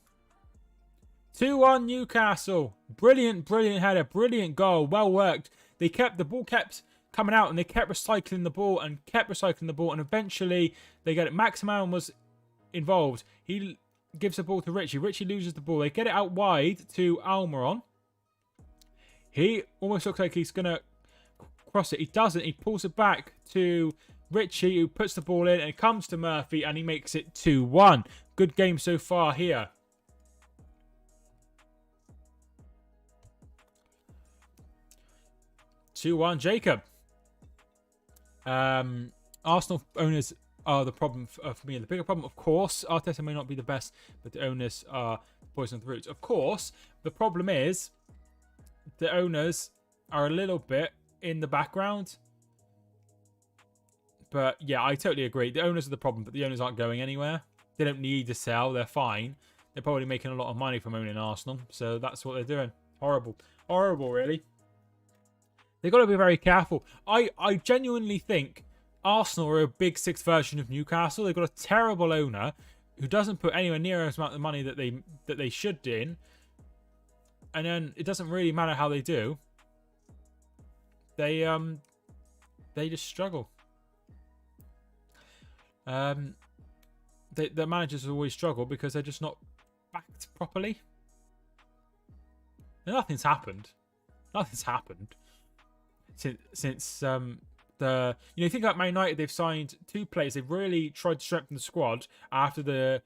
2-1 Newcastle. Brilliant, brilliant header. Brilliant goal. Well worked. The ball kept coming out and they kept recycling the ball and and eventually they get it. Maximan was involved. He gives the ball to Richie. Richie loses the ball. They get it out wide to Almiron. He almost looks like he's going to cross it. He doesn't. He pulls it back to Richie, who puts the ball in, and it comes to Murphy, and he makes it 2-1. Good game so far here. Jacob. Arsenal owners are the problem for me. The bigger problem, of course, Arteta may not be the best, but the owners are poison the roots. Of course, the problem is the owners are a little bit in the background. But yeah, I totally agree. The owners are the problem, but the owners aren't going anywhere. They don't need to sell. They're fine. They're probably making a lot of money from owning Arsenal. So that's what they're doing. Horrible. Horrible, really. They've got to be very careful. I genuinely think Arsenal are a big six version of Newcastle. They've got a terrible owner who doesn't put anywhere near as much money that they should in. And then it doesn't really matter how they do. They just struggle. The managers always struggle because they're just not backed properly. And nothing's happened. Nothing's happened since think about Man United. They've signed 2 players. They've really tried to strengthen the squad after the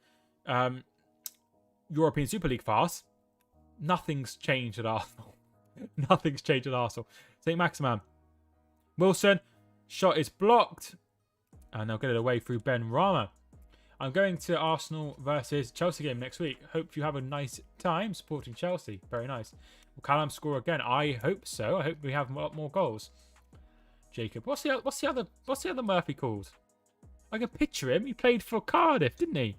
European Super League farce. Nothing's changed at Arsenal. Nothing's changed at Arsenal. St. Maximan. Wilson. Shot is blocked. And they'll get it away through Ben Rama. I'm going to Arsenal versus Chelsea game next week. Hope you have a nice time supporting Chelsea. Very nice. Will Callum score again? I hope so. I hope we have a lot more goals. Jacob. What's the other Murphy called? I can picture him. He played for Cardiff, didn't he?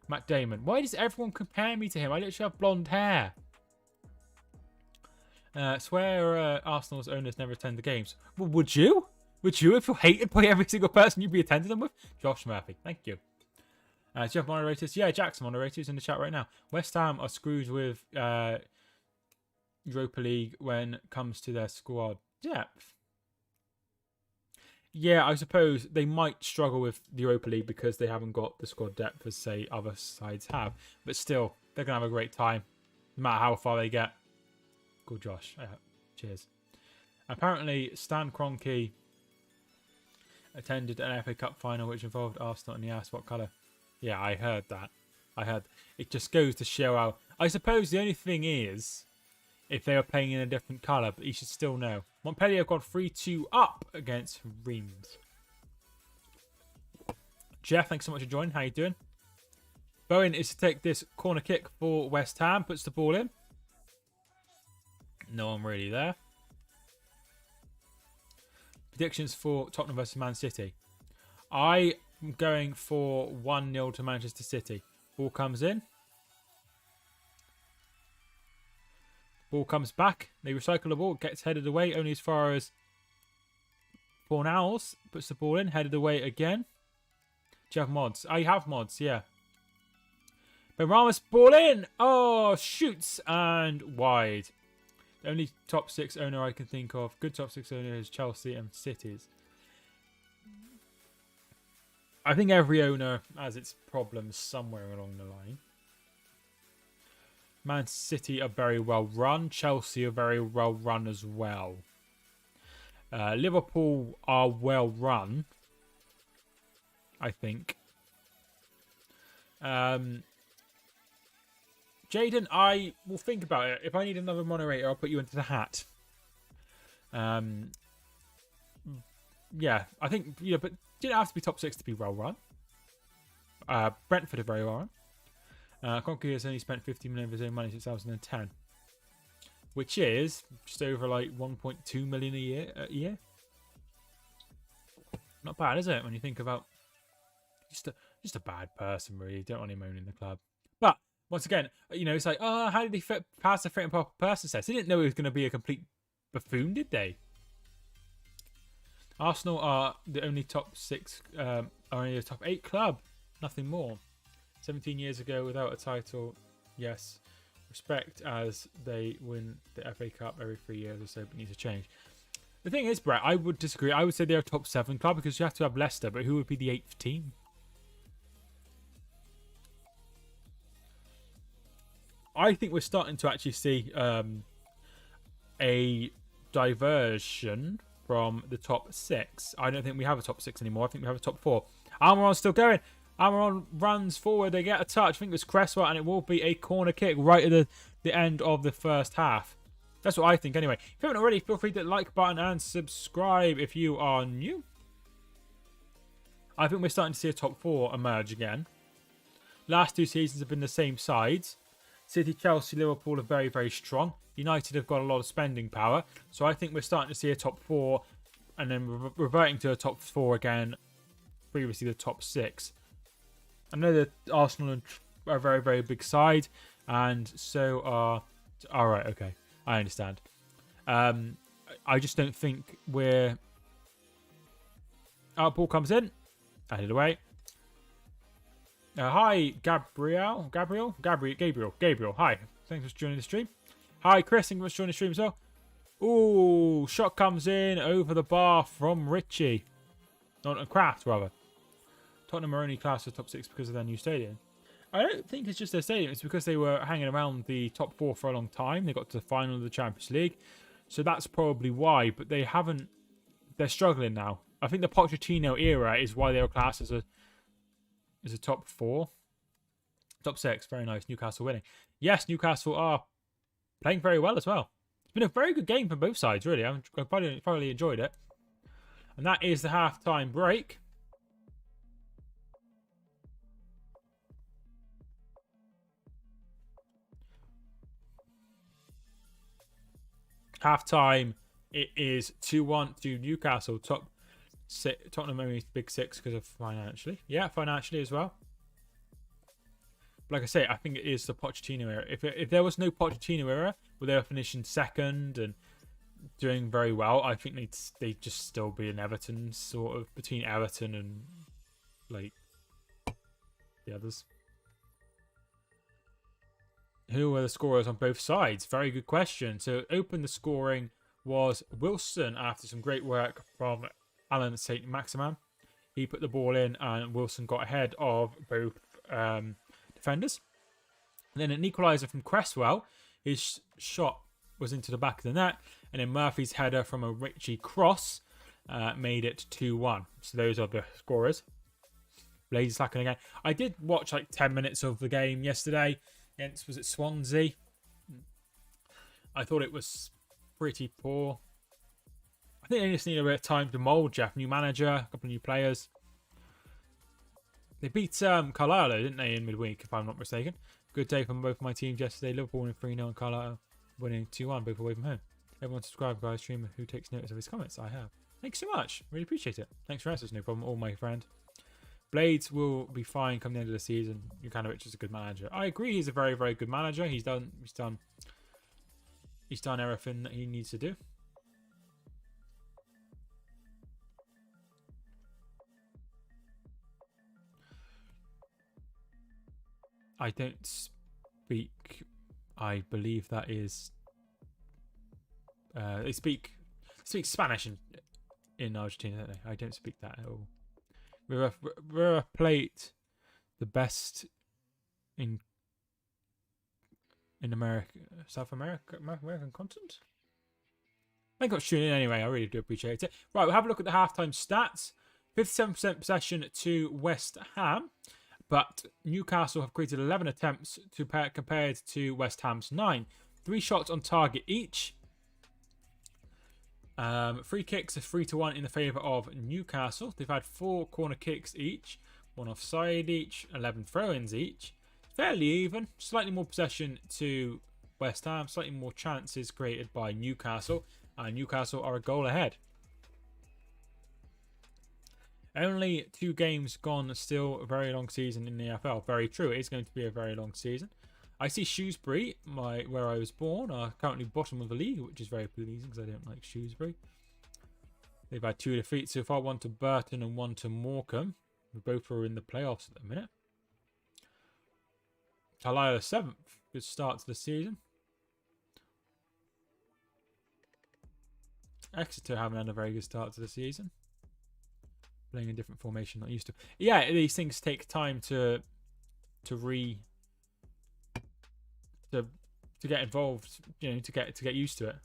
Matt Damon. Why does everyone compare me to him? I literally have blonde hair. Swear Arsenal's owners never attend the games. Well, would you? Would you, if you're hated by every single person you'd be attending them with? Josh Murphy. Thank you. Do you have moderators? Yeah, Jackson moderators in the chat right now. West Ham are screwed with Europa League when it comes to their squad depth. Yeah, I suppose they might struggle with the Europa League because they haven't got the squad depth as, say, other sides have. But still, they're going to have a great time, no matter how far they get. Good, Josh. Yeah, cheers. Apparently, Stan Kroenke attended an FA Cup final which involved Arsenal, and he asked what colour. Yeah, I heard that. It just goes to show how... I suppose the only thing is, if they were playing in a different colour, but you should still know. Montpellier have got 3-2 up against Reims. Jeff, thanks so much for joining. How you doing? Bowen is to take this corner kick for West Ham. Puts the ball in. No one really there. Predictions for Tottenham versus Man City. I am going for 1-0 to Manchester City. Ball comes in. Ball comes back. They recycle the ball. Gets headed away only as far as Fornals. Puts the ball in. Headed away again. Do you have mods? I have mods, yeah. Ben Ramos, ball in. Oh, shoots and wide. The only top 6 owner I can think of. Good top 6 owner is Chelsea and City's. I think every owner has its problems somewhere along the line. Man City are very well run. Chelsea are very well run as well. Liverpool are well run, I think. Jaden, I will think about it. If I need another moderator, I'll put you into the hat. Yeah, I think, but you don't have to be top 6 to be well run. Brentford are very well run. Kroenke has only spent 50 million of his own money since 2010, which is just over like 1.2 million a year. Not bad, is it? When you think about just a bad person, really. Don't want him owning the club. But once again, it's like, oh, how did he pass the fit and proper person test? They didn't know he was going to be a complete buffoon, did they? Arsenal are the only top 6, are only a top 8 club. Nothing more. 17 years ago without a title, yes. Respect as they win the FA Cup every 3 years or so, but needs to change. The thing is, Brett, I would disagree. I would say they're a top 7 club because you have to have Leicester, but who would be the 8th team? I think we're starting to actually see a diversion from the top 6. I don't think we have a top 6 anymore. I think we have a top 4. Almiron's still going. Almiron runs forward. They get a touch. I think it's Cresswell, and it will be a corner kick right at the end of the first half. That's what I think anyway. If you haven't already, feel free to like button and subscribe if you are new. I think we're starting to see a top 4 emerge again. Last 2 seasons have been the same sides. City, Chelsea, Liverpool are very, very strong. United have got a lot of spending power. So I think we're starting to see a top 4 and then reverting to a top 4 again. Previously the top 6. I know that Arsenal are a very, very big side. And so are... Alright, okay. I understand. I just don't think we're... Our ball comes in. Headed away. Hi, Gabriel. Hi. Thanks for joining the stream. Hi, Chris. Thanks for joining the stream as well. Ooh, shot comes in over the bar from Richie. Not Kraft, rather. Tottenham are only classed as top 6 because of their new stadium. I don't think it's just their stadium. It's because they were hanging around the top 4 for a long time. They got to the final of the Champions League. So that's probably why. But they haven't... They're struggling now. I think the Pochettino era is why they were classed as a top 4. Top 6. Very nice. Newcastle winning. Yes, Newcastle are playing very well as well. It's been a very good game from both sides, really. I've thoroughly enjoyed it. And that is the half-time break. Half-time, it is 2-1 to Newcastle. Top 6, Tottenham only big 6 because of financially. Yeah, financially as well. But like I say, I think it is the Pochettino era. If there was no Pochettino era, where they were finishing second and doing very well, I think they'd just still be in Everton, sort of, between Everton and, like, the others. Who were the scorers on both sides? Very good question. So, opened the scoring was Wilson after some great work from Alan St. Maximin. He put the ball in and Wilson got ahead of both defenders. And then an equaliser from Cresswell. His shot was into the back of the net. And then Murphy's header from a Richie cross made it 2-1. So those are the scorers. Blades slacking again. I did watch like 10 minutes of the game yesterday against, was it Swansea? I thought it was pretty poor. I think they just need a bit of time to mould Jeff. New manager, a couple of new players. They beat Carlisle, didn't they, in midweek, if I'm not mistaken. Good day from both my teams yesterday. Liverpool winning 3-0 and Carlisle winning 2-1, both away from home. Everyone subscribe, guys. Streamer who takes notice of his comments. I have. Thanks so much. Really appreciate it. Thanks for answers. No problem. All my friend. Blades will be fine come the end of the season. Jukanovic is a good manager. I agree. He's a very, very good manager. He's done everything that he needs to do. I don't speak. I believe that is. They speak Spanish in Argentina, don't they? I don't speak that at all. We're Plate, the best in America, South America, American continent. Thank you for tuning in anyway. I really do appreciate it. Right, we'll have a look at the halftime stats. 57% possession to West Ham. But Newcastle have created 11 attempts compared to West Ham's 9. 3 shots on target each. Free kicks are 3-1 in the favour of Newcastle. They've had 4 corner kicks each. 1 offside each. 11 throw-ins each. Fairly even. Slightly more possession to West Ham. Slightly more chances created by Newcastle. And Newcastle are a goal ahead. Only 2 games gone, still a very long season in the AFL. Very true, it is going to be a very long season. I see Shrewsbury, where I was born, are currently bottom of the league, which is very pleasing because I don't like Shrewsbury. They've had 2 defeats so far, 1 to Burton and 1 to Morecambe. Both are in the playoffs at the minute. Carlisle 7th, good start to the season. Exeter haven't had a very good start to the season. Playing a different formation, not used to. Yeah, these things take time to get involved, you know, to get used to it.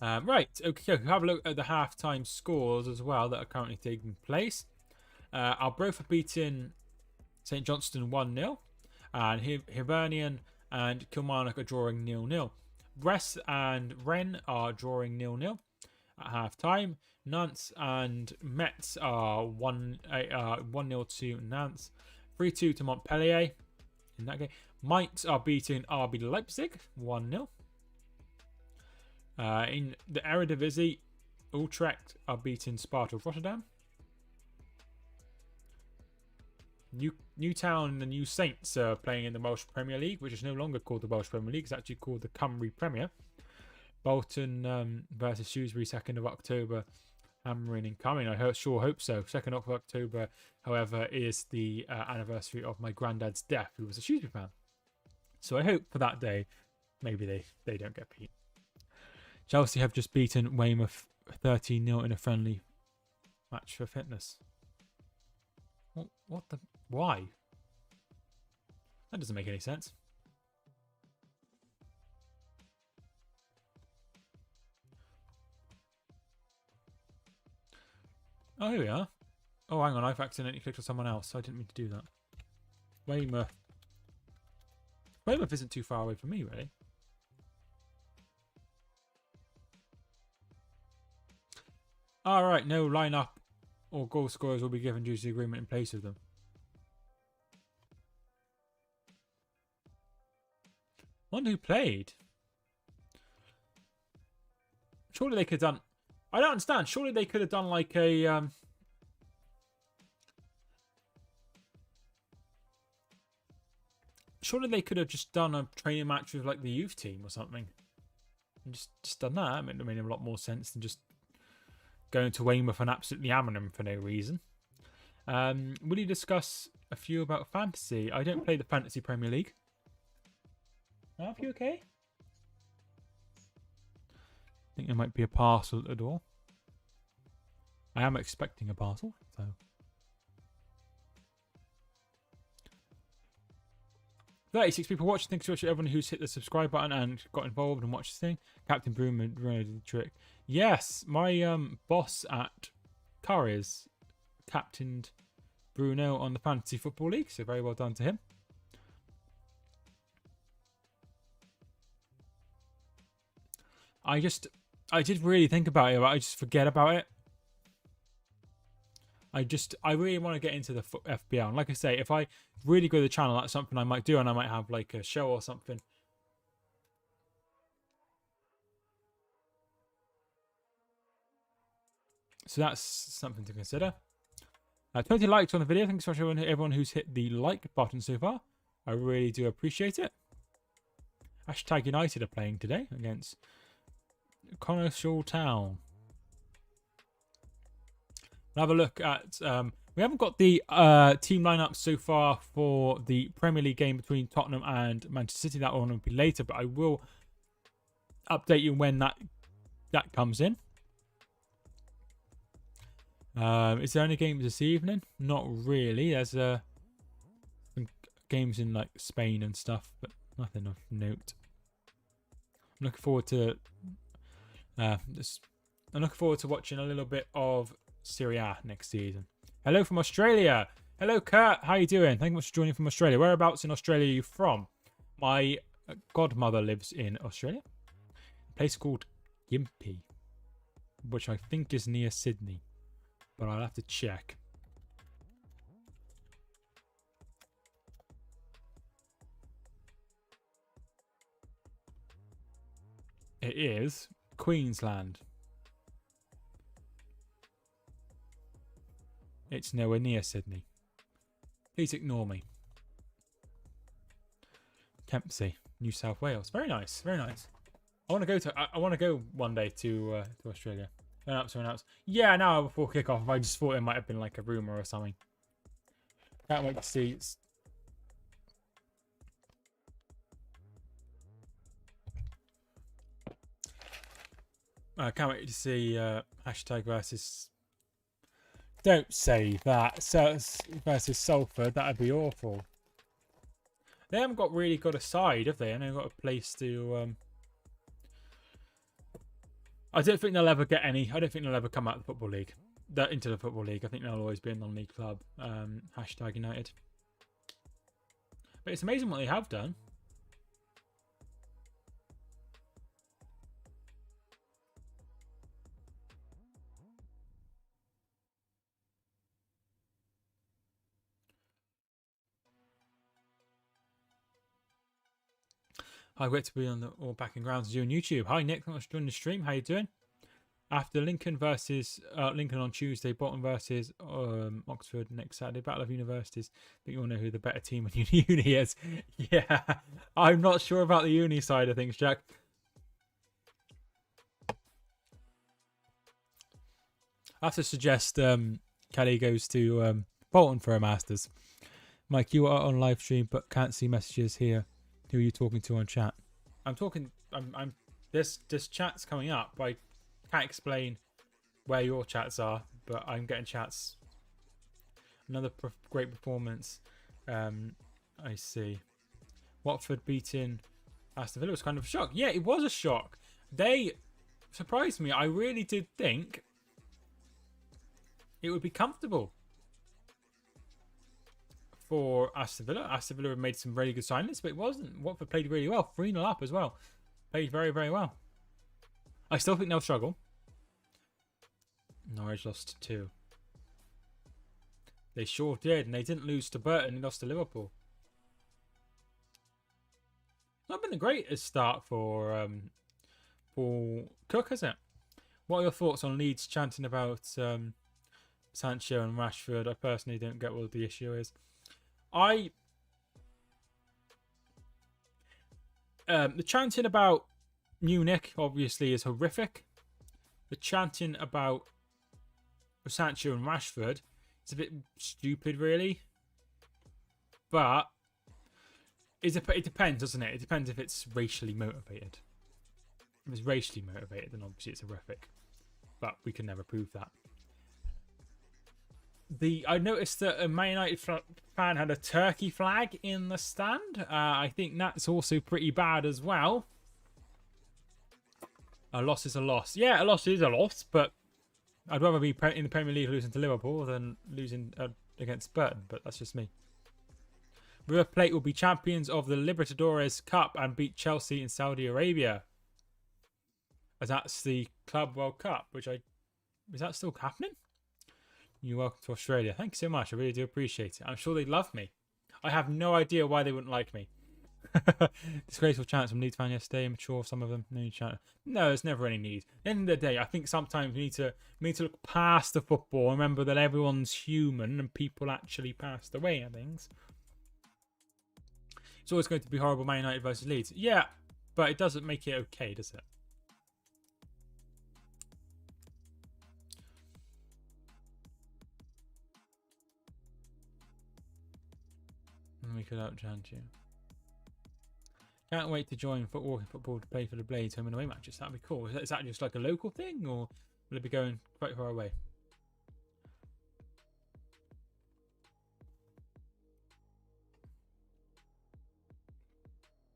Right, okay, we'll have a look at the halftime scores as well that are currently taking place. Arbroath have beaten St Johnstone 1-0, and Hibernian and Kilmarnock are drawing 0-0. Brest and Rennes are drawing 0-0. at half time. Nantes and Metz are 1-0 to Nantes. 3-2 to Montpellier in that game. Mainz are beating RB Leipzig 1-0. In the Eredivisie, Utrecht are beating Sparta Rotterdam. Newtown and the New Saints are playing in the Welsh Premier League, which is no longer called the Welsh Premier League. It's actually called the Cymru Premier. Bolton versus Shrewsbury, 2nd of October. Hammering and coming. I sure hope so. 2nd of October, however, is the anniversary of my granddad's death, who was a Shrewsbury fan. So I hope for that day, maybe they don't get beat. Chelsea have just beaten Weymouth 13-0 in a friendly match for fitness. What the... Why? That doesn't make any sense. Oh, here we are. Oh, hang on. I've accidentally clicked on someone else. I didn't mean to do that. Weymouth. Weymouth isn't too far away from me, really. Alright, no lineup or goal scorers will be given due to the agreement in place with them. Wonder who played. Surely they could have done... I don't understand. Surely they could have done like a... Surely they could have just done a training match with like the youth team or something. And just done that. It made a lot more sense than just going to Weymouth and absolutely hammering them for no reason. Will you discuss a few about fantasy? I don't play the Fantasy Premier League. Are you okay? I think there might be a parcel at the door. I am expecting a parcel, so... 36 people watching. Thanks so much to everyone who's hit the subscribe button and got involved and watched this thing. Captain Broom and did the trick. Yes, my boss at Curry's captained Bruno on the Fantasy Football League, so very well done to him. I did really think about it, but I just forget about it. I really want to get into the FPL. And like I say, if I really grow the channel, that's something I might do, and I might have like a show or something. So that's something to consider. 20 likes on the video. Thanks so much to everyone who's hit the like button so far. I really do appreciate it. Hashtag United are playing today against Conishaw Town. We'll have a look at... we haven't got the team lineup so far for the Premier League game between Tottenham and Manchester City. That one will be later, but I will update you when that comes in. Is there any games this evening? Not really. There's some games in like Spain and stuff, but nothing of note. I'm looking forward to I'm looking forward to watching a little bit of Serie A next season. Hello from Australia. Hello, Kurt. How you doing? Thank you much for joining from Australia. Whereabouts in Australia are you from? My godmother lives in Australia. A place called Gympie, which I think is near Sydney, but I'll have to check. It is Queensland. It's nowhere near Sydney. Please ignore me. Kempsey, New South Wales. Very nice, very nice. I want to go one day to Australia. Someone else. Yeah, now before kickoff. I just thought it might have been like a rumor or something. Can't wait to see. I can't wait to see hashtag versus. Don't say that. Versus Salford. That'd be awful. They haven't got really got a side, have they? And they've got a place to. I don't think they'll ever get any. I don't think they'll ever come out of the Football League. Into the Football League. I think they'll always be a non-league club. Hashtag United. But it's amazing what they have done. Hi, great to be on the All Back in Grounds with you on YouTube. Hi, Nick. Thanks for joining the stream. How you doing? After Lincoln versus Lincoln on Tuesday, Bolton versus Oxford next Saturday, Battle of Universities. I think you all know who the better team in uni is. Yeah, I'm not sure about the uni side of things, Jack. I have to suggest Kelly goes to Bolton for a Masters. Mike, you are on live stream but can't see messages here. Who are you talking to on chat? I'm talking. I'm. This chat's coming up. I can't explain where your chats are, but I'm getting chats. Another great performance. I see. Watford beating Aston Villa was kind of a shock. Yeah, it was a shock. They surprised me. I really did think it would be comfortable for Aston Villa. Aston Villa have made some really good signings, but it wasn't. Watford played really well. 3-0 up as well. Played very, very well. I still think they'll struggle. Norwich lost 2. They sure did, and they didn't lose to Burton. They lost to Liverpool. Not been the greatest start for Paul Cook, has it? What are your thoughts on Leeds chanting about Sancho and Rashford? I personally don't get what the issue is. The chanting about Munich obviously is horrific. The chanting about Sancho and Rashford is a bit stupid, really. But it depends, doesn't it? It depends if it's racially motivated. If it's racially motivated, then obviously it's horrific. But we can never prove that. I noticed that a Man United fan had a turkey flag in the stand. I think that's also pretty bad as well. A loss is a loss. Yeah, a loss is a loss, but I'd rather be in the Premier League losing to Liverpool than losing against Burton, but that's just me. River Plate will be champions of the Libertadores Cup and beat Chelsea in Saudi Arabia. As that's the Club World Cup, is that still happening? You're welcome to Australia. Thank you so much. I really do appreciate it. I'm sure they'd love me. I have no idea why they wouldn't like me. Disgraceful chants from Leeds fan yesterday. Mature, some of them. No chant. No, there's never any need. At the end of the day, I think sometimes we need to look past the football. Remember that everyone's human and people actually passed away and things. It's always going to be horrible Man United versus Leeds. Yeah, but it doesn't make it okay, does it? And we could outchant you. Can't wait to join football to play for the Blades home and away matches. That'd be cool. Is that just like a local thing, or will it be going quite far away?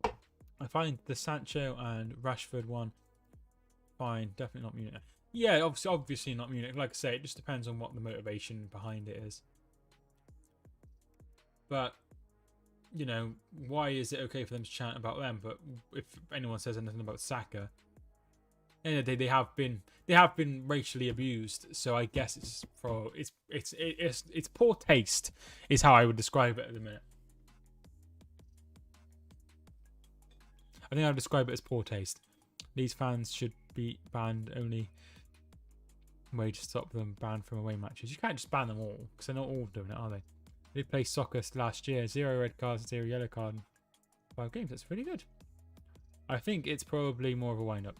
I find the Sancho and Rashford one fine. Definitely not Munich. Yeah, obviously not Munich. Like I say, it just depends on what the motivation behind it is. But you know, why is it okay for them to chant about them? But if anyone says anything about Saka, at the end of the day, they have been racially abused. So I guess it's poor taste, is how I would describe it at the minute. I think I would describe it as poor taste. These fans should be banned. Only way to stop them banned from away matches. You can't just ban them all, because they're not all doing it, are they? They played soccer last year. 0 red cards, 0 yellow card in 5 games. That's pretty good. I think it's probably more of a wind-up.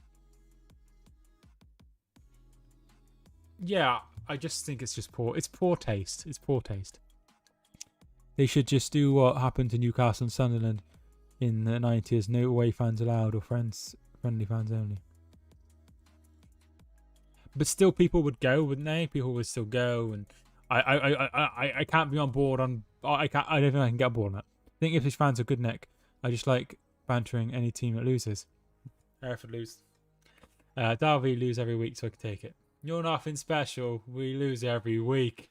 Yeah, I just think it's just poor. It's poor taste. It's poor taste. They should just do what happened to Newcastle and Sunderland in the 90s. No away fans allowed, or friendly fans only. But still, people would go, wouldn't they? People would still go, and I can't be on board on. I don't think I can get on board on that. I think if these fans are good, Nick, I just like bantering any team that loses. Hereford lose. Derby lose every week, so I can take it. You're nothing special. We lose every week.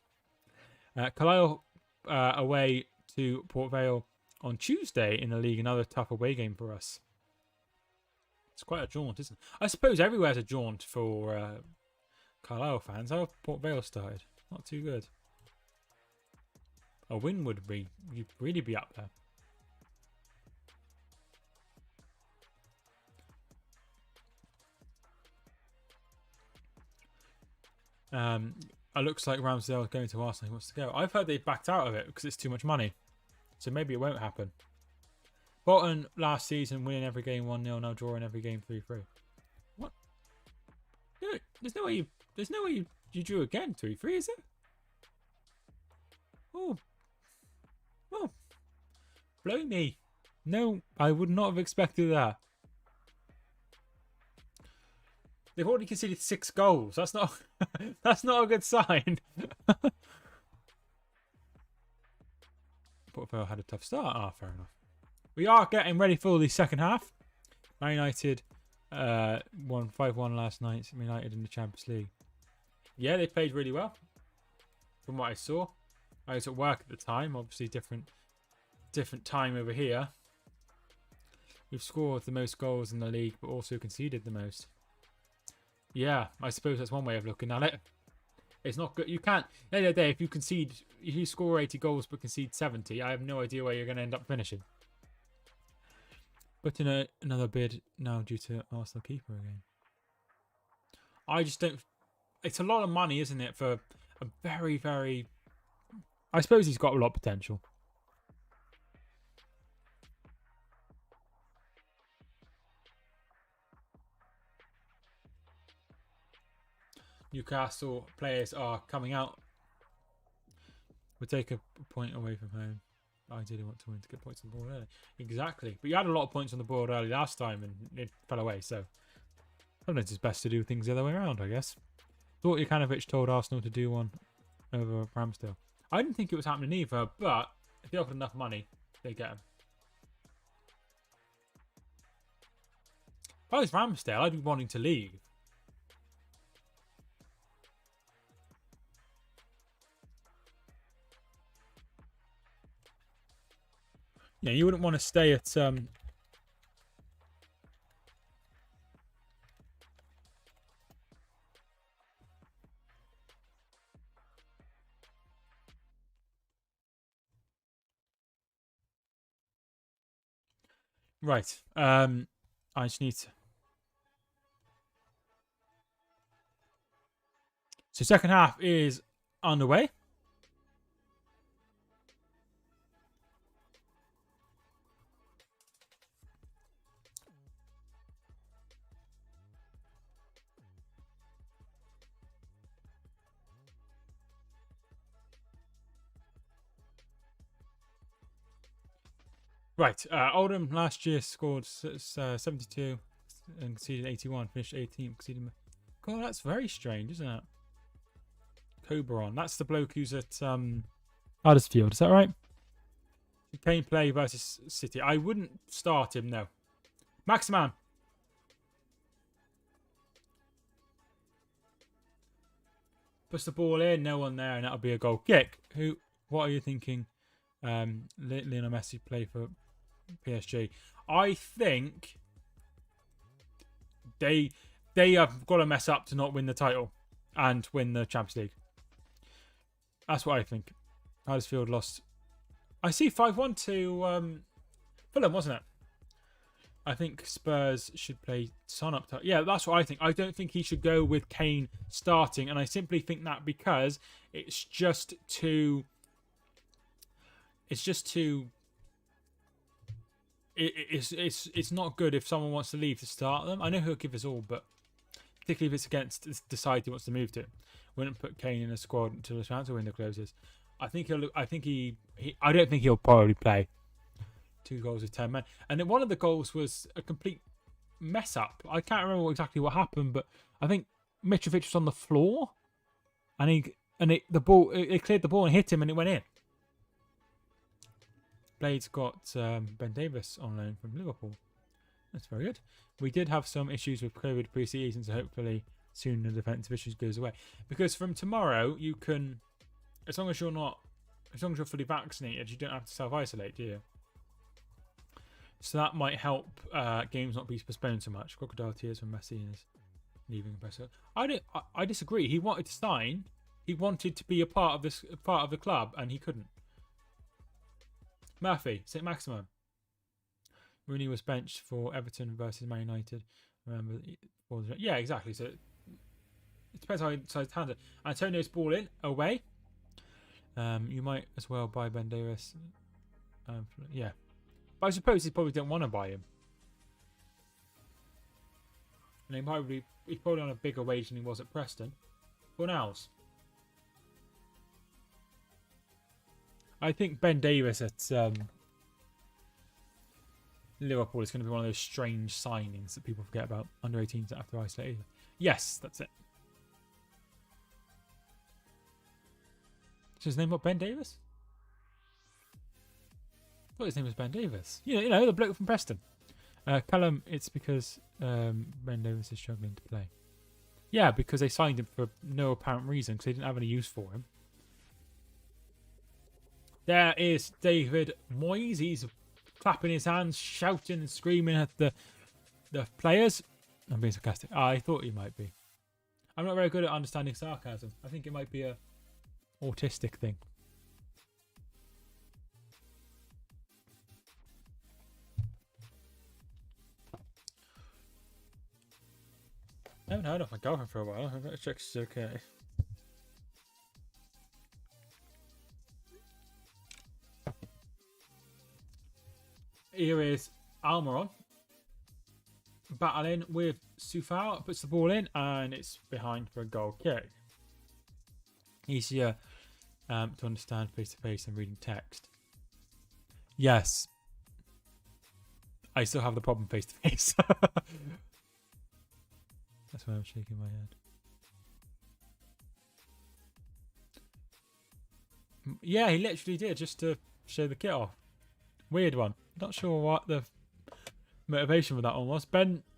Carlisle away to Port Vale on Tuesday in the league. Another tough away game for us. It's quite a jaunt, isn't it? I suppose everywhere's a jaunt for Carlisle fans. How have Port Vale started? Not too good. A win would be, you'd really be up there. It looks like Ramsdale is going to Arsenal. He wants to go. I've heard they backed out of it because it's too much money. So maybe it won't happen. Bolton last season winning every game 1-0, now drawing every game 3-3. What? No, there's no way you drew again 3-3, is it? Oh, blow me. No, I would not have expected that. They've already conceded 6 goals. That's not that's not a good sign. Portfolio had a tough start. Fair enough. We are getting ready for the second half. Man United won 5-1 last night. Man United in the Champions League. Yeah, they played really well. From what I saw. I was at work at the time. Obviously different time over here. We've scored the most goals in the league, but also conceded the most. Yeah, I suppose that's one way of looking at it. It's not good. You can't. At the end of the day, if you score 80 goals but concede 70, I have no idea where you're going to end up finishing. But in another bid now due to Arsenal keeper again. I just don't. It's a lot of money, isn't it, for a very, very. I suppose he's got a lot of potential. Newcastle players are coming out. We'll take a point away from home. I didn't want to win to get points on the board early. Exactly. But you had a lot of points on the board early last time and it fell away. So sometimes it's best to do things the other way around, I guess. Thought Jokanovic told Arsenal to do one over Ramsdale. I didn't think it was happening either, but if they offered enough money, they get him. If I was Ramsdale, I'd be wanting to leave. Yeah, you wouldn't want to stay at right. I just need to. So second half is underway. Right, Oldham last year scored 72 and conceded 81, finished 18th. Conceded. God, that's very strange, isn't it? Coberon, that's the bloke who's at Huddersfield, is that right? Kane play versus City. I wouldn't start him, no. Maximan. Puts the ball in, no one there, and that'll be a goal kick. What are you thinking? Lionel Messi play for PSG. I think they have got to mess up to not win the title and win the Champions League. That's what I think. Huddersfield lost. I see 5-1 to Fulham, wasn't it? I think Spurs should play Son up top. Yeah, that's what I think. I don't think he should go with Kane starting, and I simply think that because it's just too. It's not good if someone wants to leave to start them. I know he'll give us all, but particularly if it's against the side he wants to move to, wouldn't put Kane in a squad until the transfer window closes. I don't think he'll probably play. 2 goals with 10 men, and then one of the goals was a complete mess up. I can't remember exactly what happened, but I think Mitrovic was on the floor, and it cleared the ball and hit him, and it went in. Blades got Ben Davis on loan from Liverpool. That's very good. We did have some issues with COVID pre-season, so hopefully soon the defensive issues goes away. Because from tomorrow you can, as long as you're fully vaccinated, you don't have to self-isolate, do you? So that might help games not be postponed so much. Crocodile tears when Messi is leaving. I disagree. He wanted to sign. He wanted to be a part of the club, and he couldn't. Murphy, St. Maximin. Rooney was benched for Everton versus Man United. Remember? Yeah, exactly. So It depends how he decides to handle it. Antonio's ball in, away. You might as well buy Ben Davies. Yeah. But I suppose he probably didn't want to buy him. And he's probably on a bigger wage than he was at Preston. Who knows? I think Ben Davies at Liverpool is going to be one of those strange signings that people forget about. Under 18s after isolated. Yes, that's it. Is his name not Ben Davies? I thought his name was Ben Davies. You know the bloke from Preston. Callum, it's because Ben Davies is struggling to play. Yeah, because they signed him for no apparent reason, because they didn't have any use for him. There is David Moyes. He's clapping his hands, shouting and screaming at the players. I'm being sarcastic. I thought he might be. I'm not very good at understanding sarcasm. I think it might be a autistic thing. I haven't heard of my girlfriend for a while. I've got to check she's okay. Here is Almiron battling with Sufal. Puts the ball in and it's behind for a goal kick. Easier to understand face to face than reading text. Yes. I still have the problem face to face. That's why I'm shaking my head. Yeah, he literally did, just to show the kit off. Weird one. Not sure what the motivation for that one was.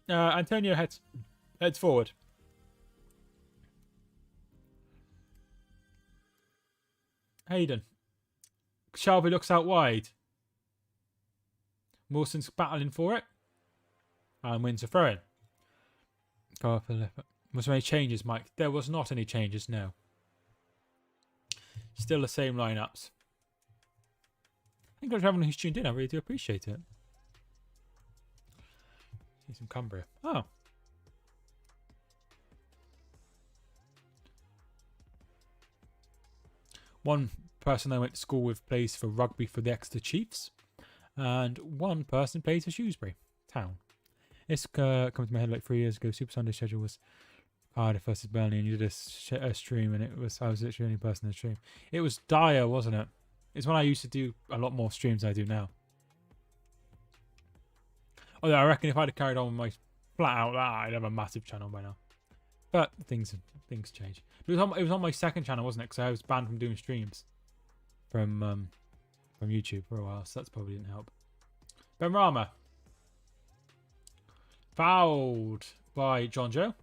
Antonio heads forward. Hayden. Shelby looks out wide. Wilson's battling for it. And wins a throw-in. Go up the left. Was there any changes, Mike? There was not any changes, no. Still the same lineups. Thank you for everyone who's tuned in. I really do appreciate it. See some Cumbria. Oh. One person I went to school with plays for rugby for the Exeter Chiefs. And one person plays for Shrewsbury Town. This comes to my head like 3 years ago. Super Sunday schedule was Cardiff versus Burnley, and you did a stream, and I was literally the only person in the stream. It was dire, wasn't it? It's when I used to do a lot more streams than I do now. Although I reckon if I'd have carried on with my flat out that, I'd have a massive channel by now. But things change. It was on my second channel, wasn't it? Because I was banned from doing streams from YouTube for a while, so that's probably didn't help. Ben Rama. Fouled by John Joe.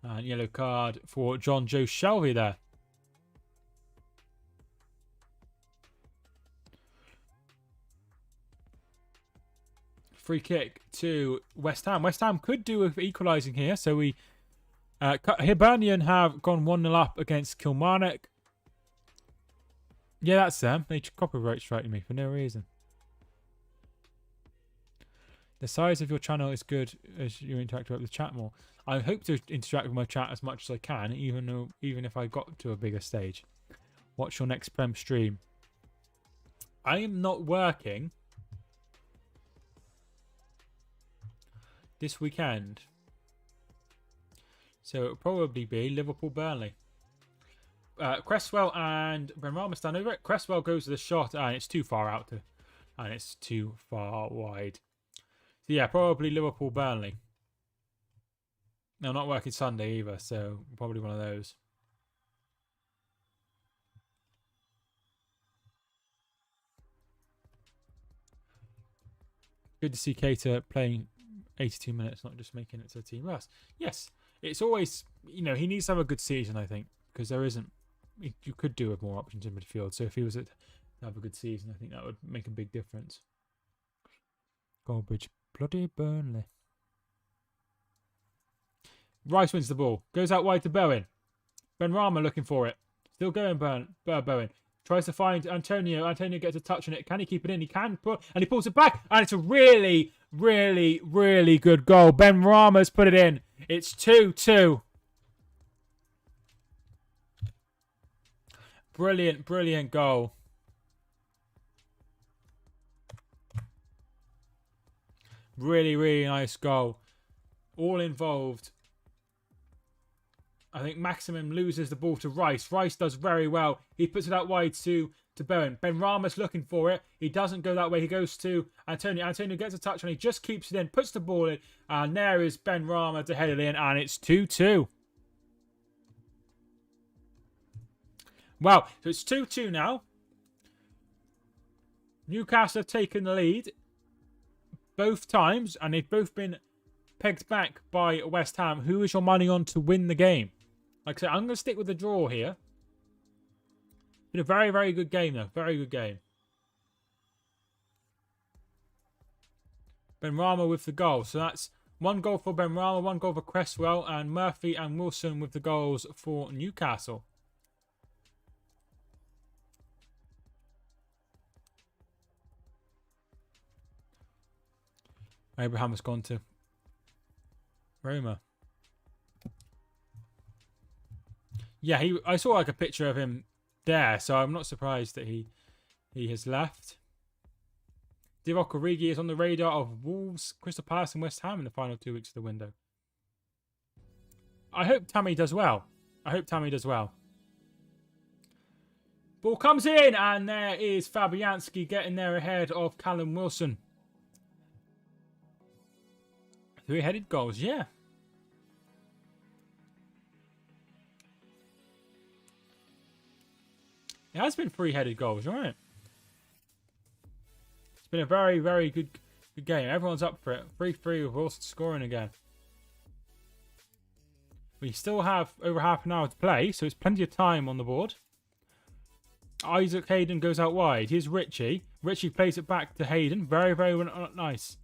And yellow card for John Joe Shelby there. Free kick to West Ham. West Ham could do with equalising here. So we... Hibernian have gone 1-0 up against Kilmarnock. Yeah, that's them. They copyright striking me for no reason. The size of your channel is good as you interact with the chat more. I hope to interact with my chat as much as I can, even if I got to a bigger stage. What's your next Prem stream? I am not working this weekend. So it'll probably be Liverpool-Burnley. Cresswell and Benrahma stand over it. Cresswell goes to the shot and it's too far out and it's too far wide. So yeah, probably Liverpool-Burnley. No, not working Sunday either, so probably one of those. Good to see Keita playing 82 minutes, not just making it to the team rest. Yes, it's always, he needs to have a good season, I think, because there isn't, you could do with more options in midfield. So if he was to have a good season, I think that would make a big difference. Goldbridge, bloody Burnley. Rice wins the ball. Goes out wide to Bowen. Benrahma looking for it. Still going Bowen. Tries to find Antonio. Antonio gets a touch on it. Can he keep it in? He can. And he pulls it back. And it's a really, really, really good goal. Benrahma's put it in. It's 2-2. Brilliant, brilliant goal. Really, really nice goal. All involved. I think Maximum loses the ball to Rice. Rice does very well. He puts it out wide to Bowen. Benrahma's looking for it. He doesn't go that way. He goes to Antonio. Antonio gets a touch and he just keeps it in. Puts the ball in. And there is Benrahma to head it in. And it's 2-2. Well, so it's 2-2 now. Newcastle have taken the lead both times. And they've both been pegged back by West Ham. Who is your money on to win the game? Like I said, I'm going to stick with the draw here. Been a very, very good game, though. Very good game. Benrahma with the goal. So that's 1 goal for Benrahma, 1 goal for Cresswell, and Murphy and Wilson with the goals for Newcastle. Abraham has gone to Roma. Yeah, I saw like a picture of him there, so I'm not surprised that he has left. Divock Origi is on the radar of Wolves, Crystal Palace and West Ham in the final 2 weeks of the window. I hope Tammy does well. Ball comes in, and there is Fabianski getting there ahead of Callum Wilson. 3-headed goals, yeah. It has been 3-headed goals, right? It's been a very, very good game. Everyone's up for it. 3-3 with Wilson scoring again. We still have over half an hour to play, so it's plenty of time on the board. Isaac Hayden goes out wide. Here's Richie. Richie plays it back to Hayden. Very, very nice.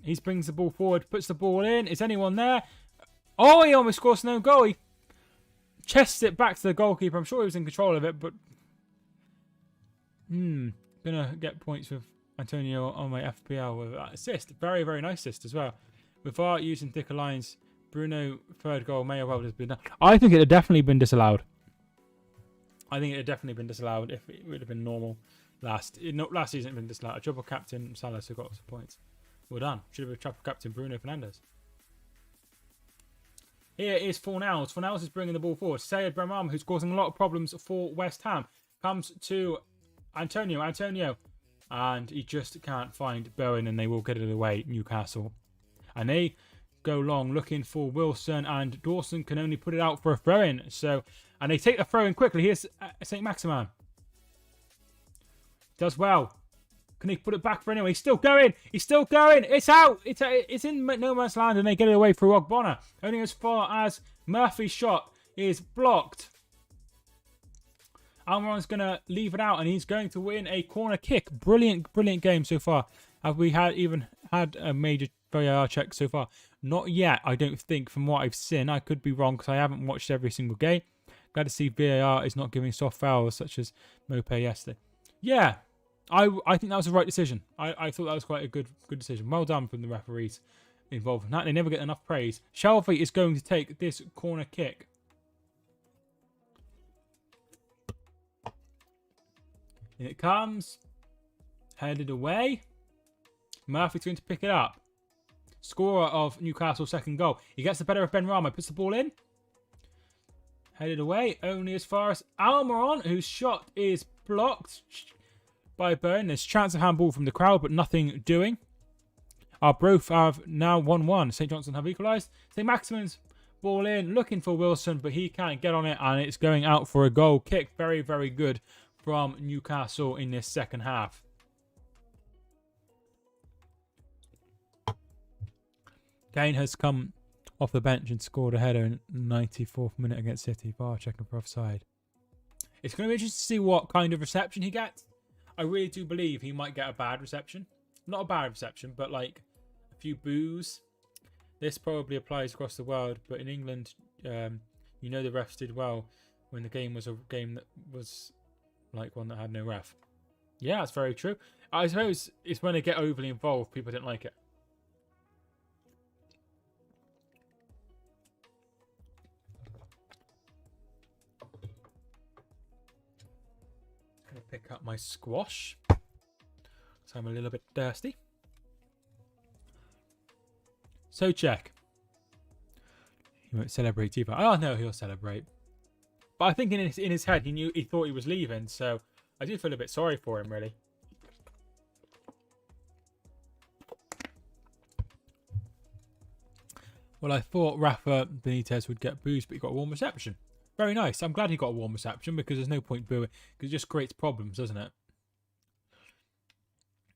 He brings the ball forward, puts the ball in. Is anyone there? Oh, he almost scores no goal. He chests it back to the goalkeeper. I'm sure he was in control of it, but gonna get points with Antonio on my FPL with that assist. Very, very nice assist as well. With VAR using thicker lines, Bruno third goal may have well have been done. I think it had definitely been disallowed. If it would have been normal last season. It had been disallowed. A triple captain Salas who got some points. Well done. Should have been triple captain Bruno Fernandes. Here is Fornals. Fornals is bringing the ball forward. Sayed Benrahma, who's causing a lot of problems for West Ham, comes to Antonio. And he just can't find Bowen, and they will get it away, Newcastle. And they go long looking for Wilson, and Dawson can only put it out for a throw-in. And they take the throw-in quickly. Here's St. Maximin. Does well. Can he put it back for anyone? He's still going. It's out. It's in no man's land, and they get it away through Ogbonna. Only as far as Murphy's shot is blocked. Almiron's going to leave it out, and he's going to win a corner kick. Brilliant, brilliant game so far. Have we even had a major VAR check so far? Not yet, I don't think, from what I've seen. I could be wrong because I haven't watched every single game. Glad to see VAR is not giving soft fouls such as Mopé yesterday. Yeah. I think that was the right decision. I thought that was quite a good decision. Well done from the referees involved in that. They never get enough praise. Shelby is going to take this corner kick. In it comes. Headed away. Murphy's going to pick it up. Scorer of Newcastle's second goal. He gets the better of Benrahma. Puts the ball in. Headed away. Only as far as Almiron, whose shot is blocked by Bowen. There's chance of handball from the crowd, but nothing doing. Both have now 1-1. St. Johnstone have equalised. St. Maximin's ball in, looking for Wilson, but he can't get on it, and it's going out for a goal kick. Very, very good from Newcastle in this second half. Kane has come off the bench and scored a header in the 94th minute against City. VAR checking for offside. It's going to be interesting to see what kind of reception he gets. I really do believe he might get a bad reception. Not a bad reception, but like a few boos. This probably applies across the world, but in England, you know the refs did well when the game was a game that was like one that had no ref. Yeah, that's very true. I suppose it's when they get overly involved, people don't like it. pick up my squash. So I'm a little bit thirsty. So check. He won't celebrate either. Oh no, he'll celebrate. But I think in his head he thought he was leaving, so I do feel a bit sorry for him, really. Well, I thought Rafa Benitez would get booed, but he got a warm reception. Very nice. I'm glad he got a warm reception because there's no point booing, because it just creates problems, doesn't it?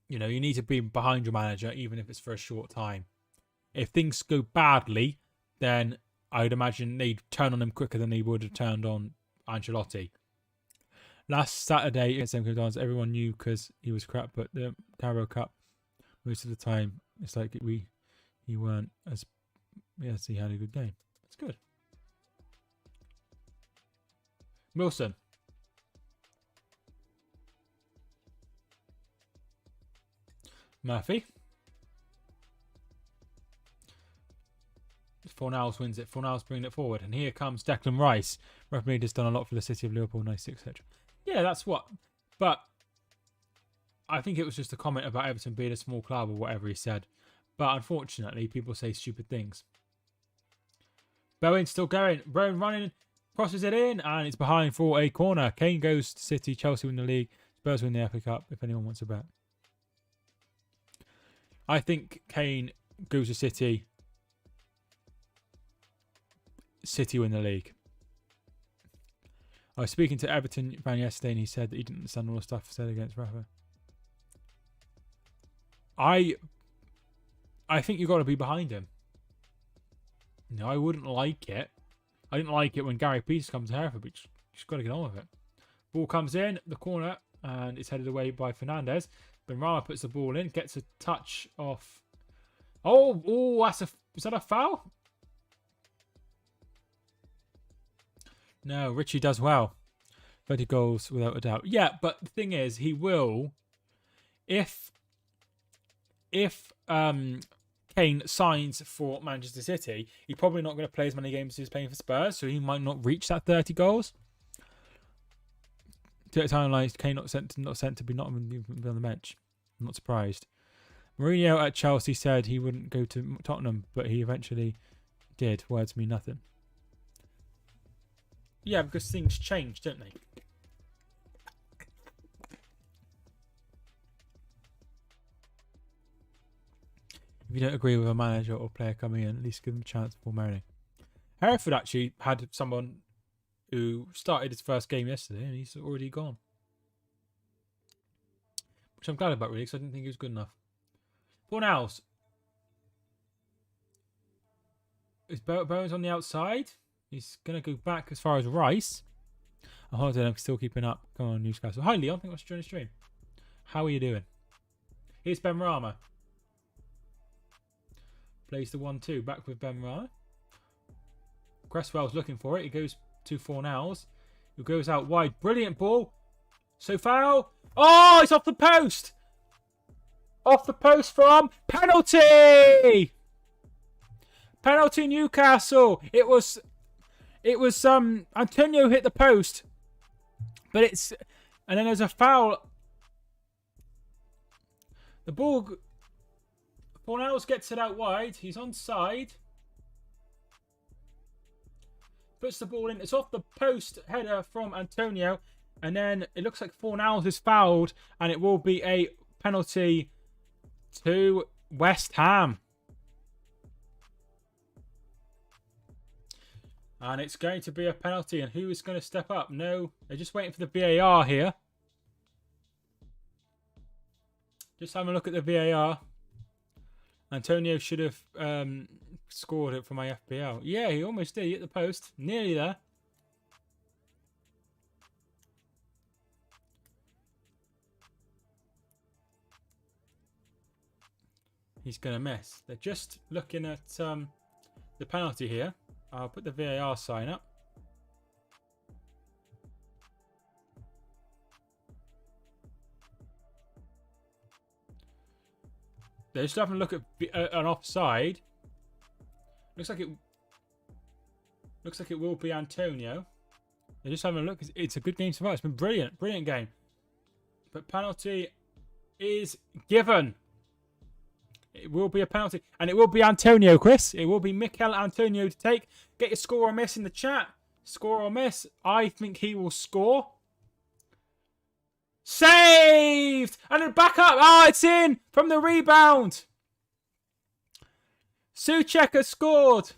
You know, you need to be behind your manager, even if it's for a short time. If things go badly, then I'd imagine they'd turn on him quicker than they would have turned on Ancelotti. Last Saturday against MK Dons, everyone knew because he was crap, but the Carabao Cup, most of the time, it's like he weren't as... Yes, he had a good game. That's good. Wilson. Murphy. Fornals wins it. Fornals bringing it forward. And here comes Declan Rice. Referee has done a lot for the city of Liverpool, 96, etc. Yeah, that's what. But I think it was just a comment about Everton being a small club or whatever he said. But unfortunately, people say stupid things. Bowen's still going. Bowen running, crosses it in, and it's behind for a corner. Kane goes to City. Chelsea win the league. Spurs win the FA Cup, if anyone wants a bet. I think Kane goes to City. City win the league. I was speaking to Everton fan yesterday, and he said that he didn't understand all the stuff said against Rafa. I think you've got to be behind him. No, I wouldn't like it. I didn't like it when Gary Peters comes to Hereford, but you just got to get on with it. Ball comes in, the corner, and it's headed away by Fernandez. Benrahma puts the ball in, gets a touch off. Oh, is that a foul? No, Richie does well. 30 goals without a doubt. Yeah, but the thing is, he will, if Kane signs for Manchester City, he's probably not going to play as many games as he's playing for Spurs, so he might not reach that 30 goals. To time like Kane not sent to be on the bench. I'm not surprised. Mourinho at Chelsea said he wouldn't go to Tottenham, but he eventually did. Words mean nothing. Yeah, because things change, don't they? If you don't agree with a manager or player coming in, at least give them a chance before marrying. Hereford actually had someone who started his first game yesterday and he's already gone. Which I'm glad about, really, because I didn't think he was good enough. Fornals. Is Bowen's on the outside? He's going to go back as far as Rice. Oh, hold on, I'm still keeping up. Come on, Newcastle. Hi, Leon. Thanks for joining the stream. How are you doing? Here's Benrahma. Plays the 1-2. Back with Benrahma. Cresswell's looking for it. He goes to Fornals, who goes out wide. Brilliant ball. So foul. Oh, it's off the post. Off the post from penalty. Penalty Newcastle. It was Antonio hit the post, but and then there's a foul. The ball, Fornals gets it out wide. He's onside. Puts the ball in. It's off the post header from Antonio, and then it looks like Fornals is fouled, and it will be a penalty to West Ham. And it's going to be a penalty. And who is going to step up? No, they're just waiting for the VAR here. Just having a look at the VAR. Antonio should have scored it for my FPL. Yeah, he almost did. He hit the post. Nearly there. He's going to miss. They're just looking at the penalty here. I'll put the VAR sign up. They're just having a look at an offside. Looks like it will be Antonio. They're just having a look. It's a good game so far. It's been brilliant. Brilliant game. But penalty is given. It will be a penalty. And it will be Antonio, Chris. It will be Mikel Antonio to take. Get your score or miss in the chat. Score or miss. I think he will score. Saved! And then back up. Ah, it's in from the rebound. Souček has scored.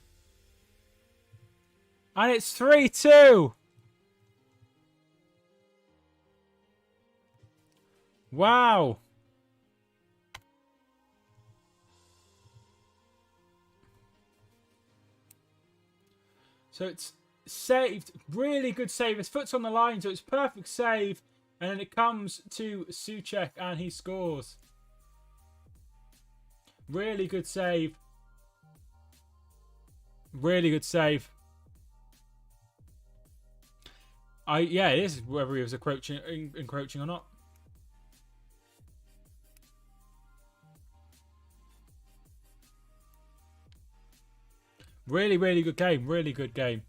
And it's 3-2. Wow. So it's saved. Really good save. His foot's on the line, so it's perfect save. And then it comes to Souček and he scores. Really good save. Really good save. Yeah, it is whether he was encroaching or not. Really, really good game. Really good game.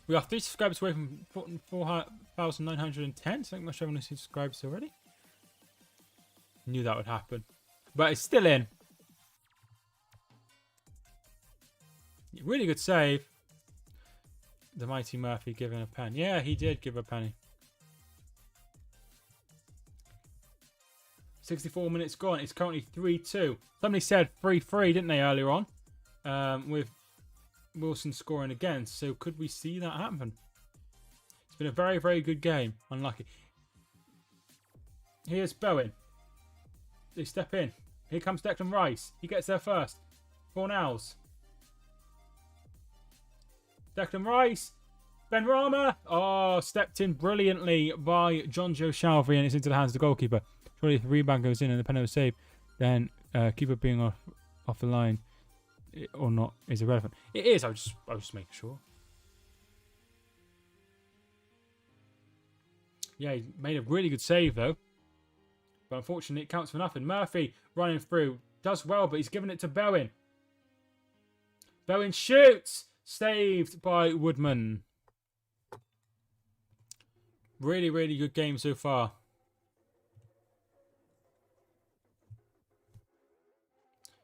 We are 3 subscribers away from 4,910. So I think my show only subscribers already. Knew that would happen. But it's still in. Really good save. The mighty Murphy giving a pen. Yeah, he did give a penny. 64 minutes gone. It's currently 3-2. Somebody said 3-3, didn't they, earlier on? With Wilson scoring again. So could we see that happen? It's been a very, very good game. Unlucky. Here's Bowen. They step in. Here comes Declan Rice. He gets there first. Fornals. Declan Rice. Benrahma. Oh, stepped in brilliantly by John Joe Shalvey, and it's into the hands of the goalkeeper. Surely if the rebound goes in and the penalty save, then keeper being off the line or not is irrelevant. It is. I was just making sure. Yeah, he made a really good save though. But unfortunately, it counts for nothing. Murphy running through. Does well, but he's giving it to Bowen. Bowen shoots. Saved by Woodman. Really, really good game so far.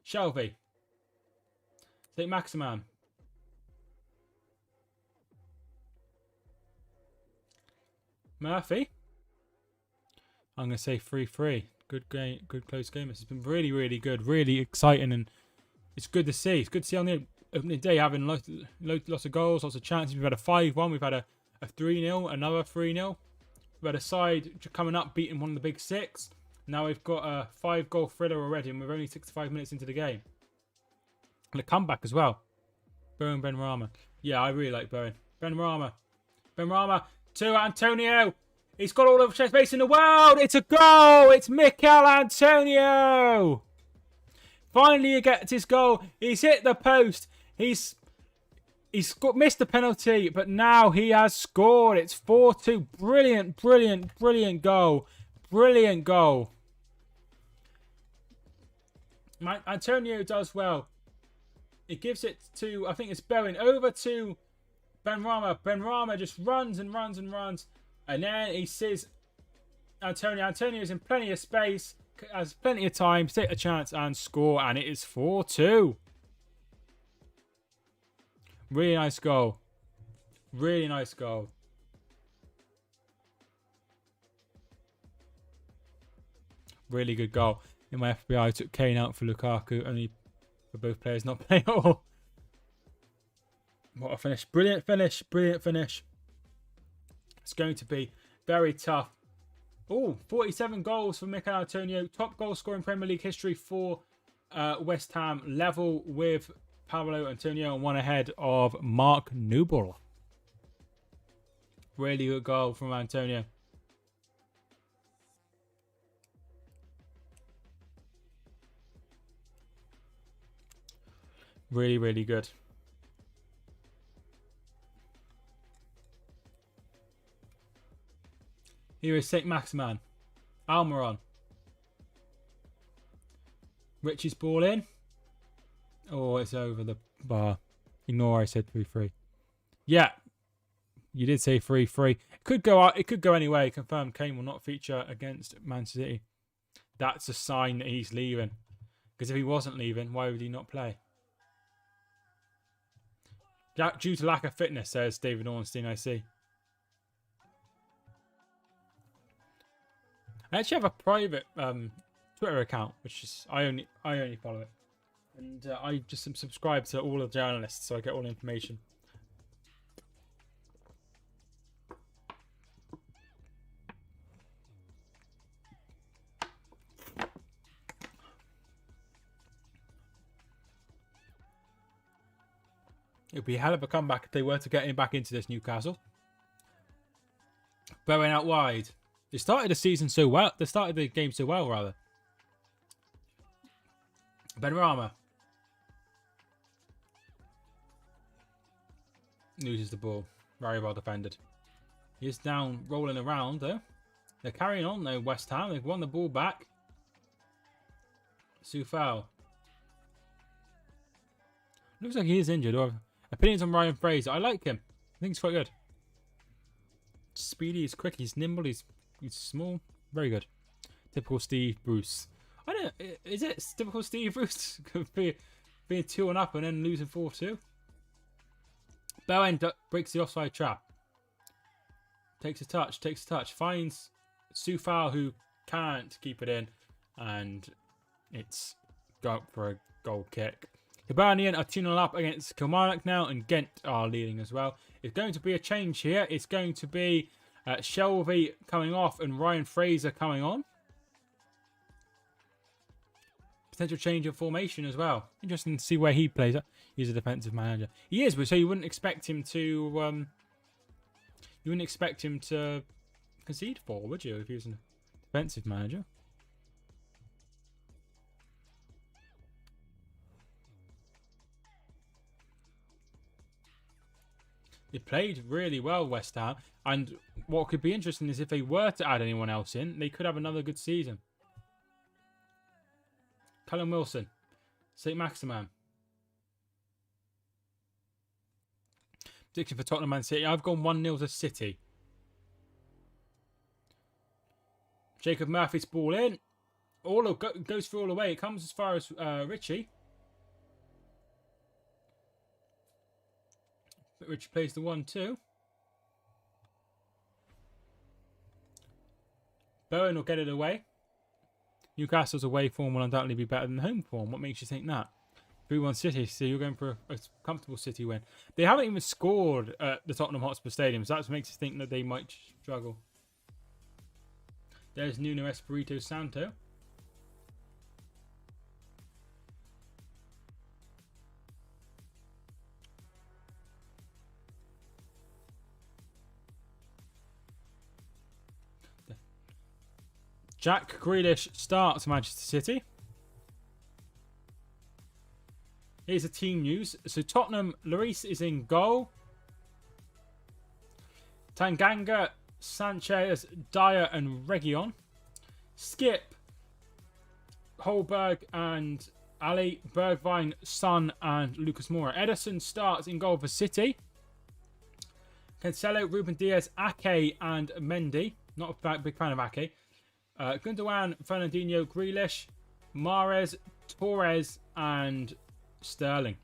Shelby. St. Maximan. Murphy. I'm going to say 3-3. Good game, good close game. This has been really, really good. Really exciting, and it's good to see. It's good to see on the opening day having lots of goals, lots of chances. We've had a 5-1. We've had a 3-0, another 3-0. We've had a side coming up beating one of the big six. Now we've got a 5-goal thriller already, and we're only 65 minutes into the game. And a comeback as well. Bowen Benrahma. Yeah, I really like Bowen. Benrahma. Benrahma to Antonio. He's got all of the space in the world. It's a goal. It's Mikel Antonio. Finally, he gets his goal. He's hit the post. He's missed the penalty, but now he has scored. It's 4-2. Brilliant, brilliant, brilliant goal. Brilliant goal. Antonio does well. It gives it to, I think it's Bowen, over to Benrahma. Benrahma just runs and runs and runs. And then he sees Antonio. Antonio's in plenty of space, has plenty of time to take a chance and score. And it is 4-2. Really nice goal. Really nice goal. Really good goal. In my FBI, I took Kane out for Lukaku, only for both players not playing at all. What a finish. Brilliant finish. Brilliant finish. It's going to be very tough. Oh, 47 goals for Mikel Antonio. Top goal scorer in Premier League history for West Ham. Level with Pablo Antonio and one ahead of Mark Noble. Really good goal from Antonio. Really, really good. Here is St. Maximan. Almiron. Richie's ball in. Oh, it's over the bar. Ignore I said 3-3. Yeah. You did say 3-3. It could go out. It could go anyway. Confirmed Kane will not feature against Man City. That's a sign that he's leaving. Because if he wasn't leaving, why would he not play? Due to lack of fitness, says David Ornstein, I see. I actually have a private Twitter account, which is I only follow it. And I just subscribe to all the journalists, so I get all the information. It would be a hell of a comeback if they were to get him back into this Newcastle. Bowen out wide. They started the season so well. They started the game so well, rather. Benrahma. Loses the ball. Very well defended. He is down, rolling around, though. They're carrying on, though, West Ham. They've won the ball back. Soufal. Looks like he is injured. Or opinions on Ryan Fraser. I like him. I think he's quite good. Speedy, he's quick, he's nimble, he's small. Very good. Typical Steve Bruce. I don't know, is it typical Steve Bruce? Being 2-1 up and then losing 4-2? Bowen breaks the offside trap. Takes a touch. Finds Soufal, who can't keep it in. And it's go up for a goal kick. Hibernian are 2-0 up against Kilmarnock now, and Ghent are leading as well. It's going to be a change here. It's going to be Shelvey coming off and Ryan Fraser coming on. Potential change of formation as well. Interesting to see where he plays. He's a defensive manager. He is, but so you wouldn't expect him to. You wouldn't expect him to concede for, would you, if he was a defensive manager? They played really well, West Ham, and what could be interesting is if they were to add anyone else in, they could have another good season. Callum Wilson, St. Maximan. Prediction for Tottenham Man City. I've gone 1-0 to City. Jacob Murphy's ball in. Goes through all the way. It comes as far as Richie. But Richie plays the 1-2. Bowen will get it away. Newcastle's away form will undoubtedly be better than home form. What makes you think that? 3-1 City, so you're going for a comfortable City win. They haven't even scored at the Tottenham Hotspur Stadium, so that makes us think that they might struggle. There's Nuno Espirito Santo. Jack Grealish starts Manchester City. Here's the team news. So Tottenham, Lloris is in goal. Tanganga, Sanchez, Dyer and Reguilon. Skip, Holberg and Ali, Bergwijn, Son and Lucas Moura. Ederson starts in goal for City. Cancelo, Ruben Diaz, Ake and Mendy. Not a big fan of Ake. Gundogan, Fernandinho, Grealish, Mahrez, Torres and Sterling.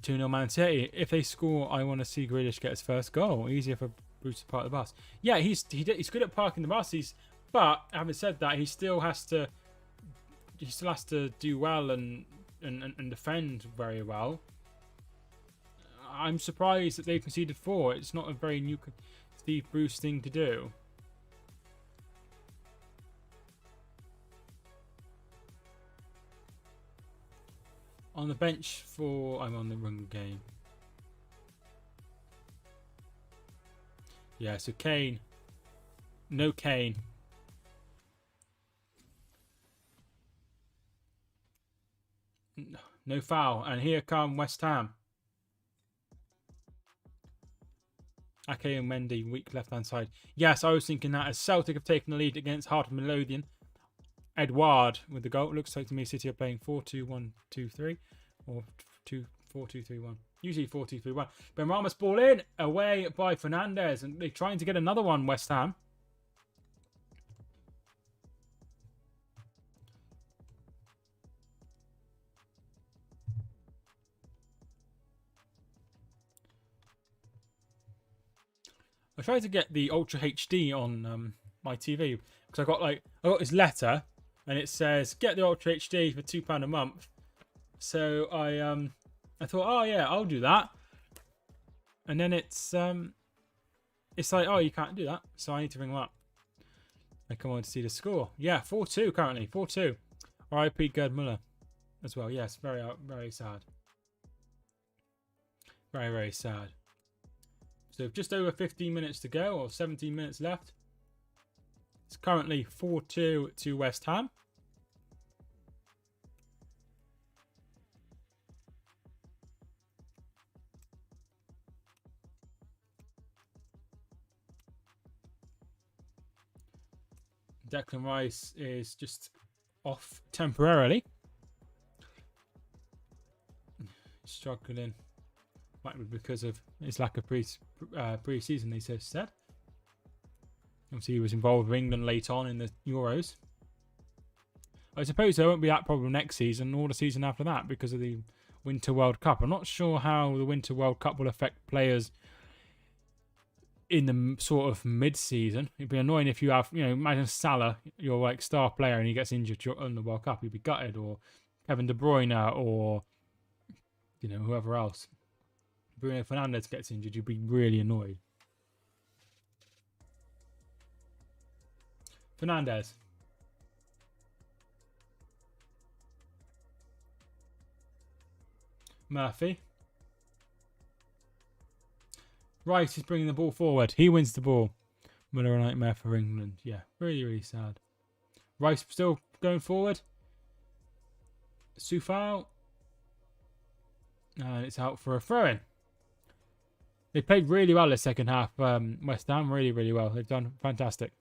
2-0 Man City. If they score, I want to see Grealish get his first goal. Easier for Bruce to park the bus. Yeah, he's good at parking the bus. But having said that, he still has to do well and defend very well. I'm surprised that they've conceded 4. It's not a very new Steve Bruce thing to do. On the bench for... I'm on the wrong game. Yeah, so Kane. No Kane. No foul. And here come West Ham. Ake and Mendy, weak left-hand side. Yes, I was thinking that as Celtic have taken the lead against Heart of Midlothian. Edouard with the goal. Looks like to me City are playing 4-2-1-2-3 or 2-4-1-2. 4-2-3-1. Usually 4-2-3-1. Ben Ramos ball in. Away by Fernandez. And they're trying to get another one, West Ham. I tried to get the Ultra HD on my TV because I got this letter and it says get the Ultra HD for £2 a month. So I thought, oh yeah, I'll do that. And then it's like, oh, you can't do that, so I need to ring them up. I come on to see the score. Yeah, 4-2 currently, 4-2. R.I.P. Gerd Muller as well. Yes, very very sad. Very very sad. So just over 15 minutes to go, or 17 minutes left. It's currently 4-2 to West Ham. Declan Rice is just off temporarily. Struggling. Might be because of his lack of pre-season, they said. Obviously, he was involved with England late on in the Euros. I suppose there won't be that problem next season or the season after that because of the Winter World Cup. I'm not sure how the Winter World Cup will affect players in the sort of mid-season. It'd be annoying if you have, imagine Salah, your like star player, and he gets injured on the World Cup. You'd be gutted, or Kevin De Bruyne, or whoever else. Bruno Fernandes gets injured, you'd be really annoyed. Fernandes. Murphy. Rice is bringing the ball forward. He wins the ball. Muller a nightmare for England. Yeah, really, really sad. Rice still going forward. Soufal. And it's out for a throw-in. They played really well the second half, West Ham. Really, really well. They've done fantastic.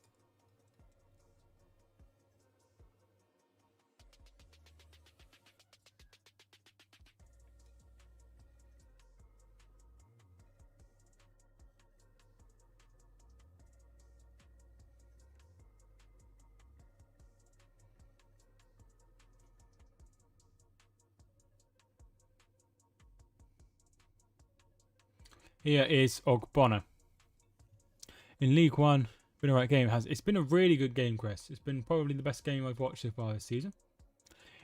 Here is Ogbonna. In League One, been a right game. It's been a really good game, Chris. It's been probably the best game I've watched so far this season.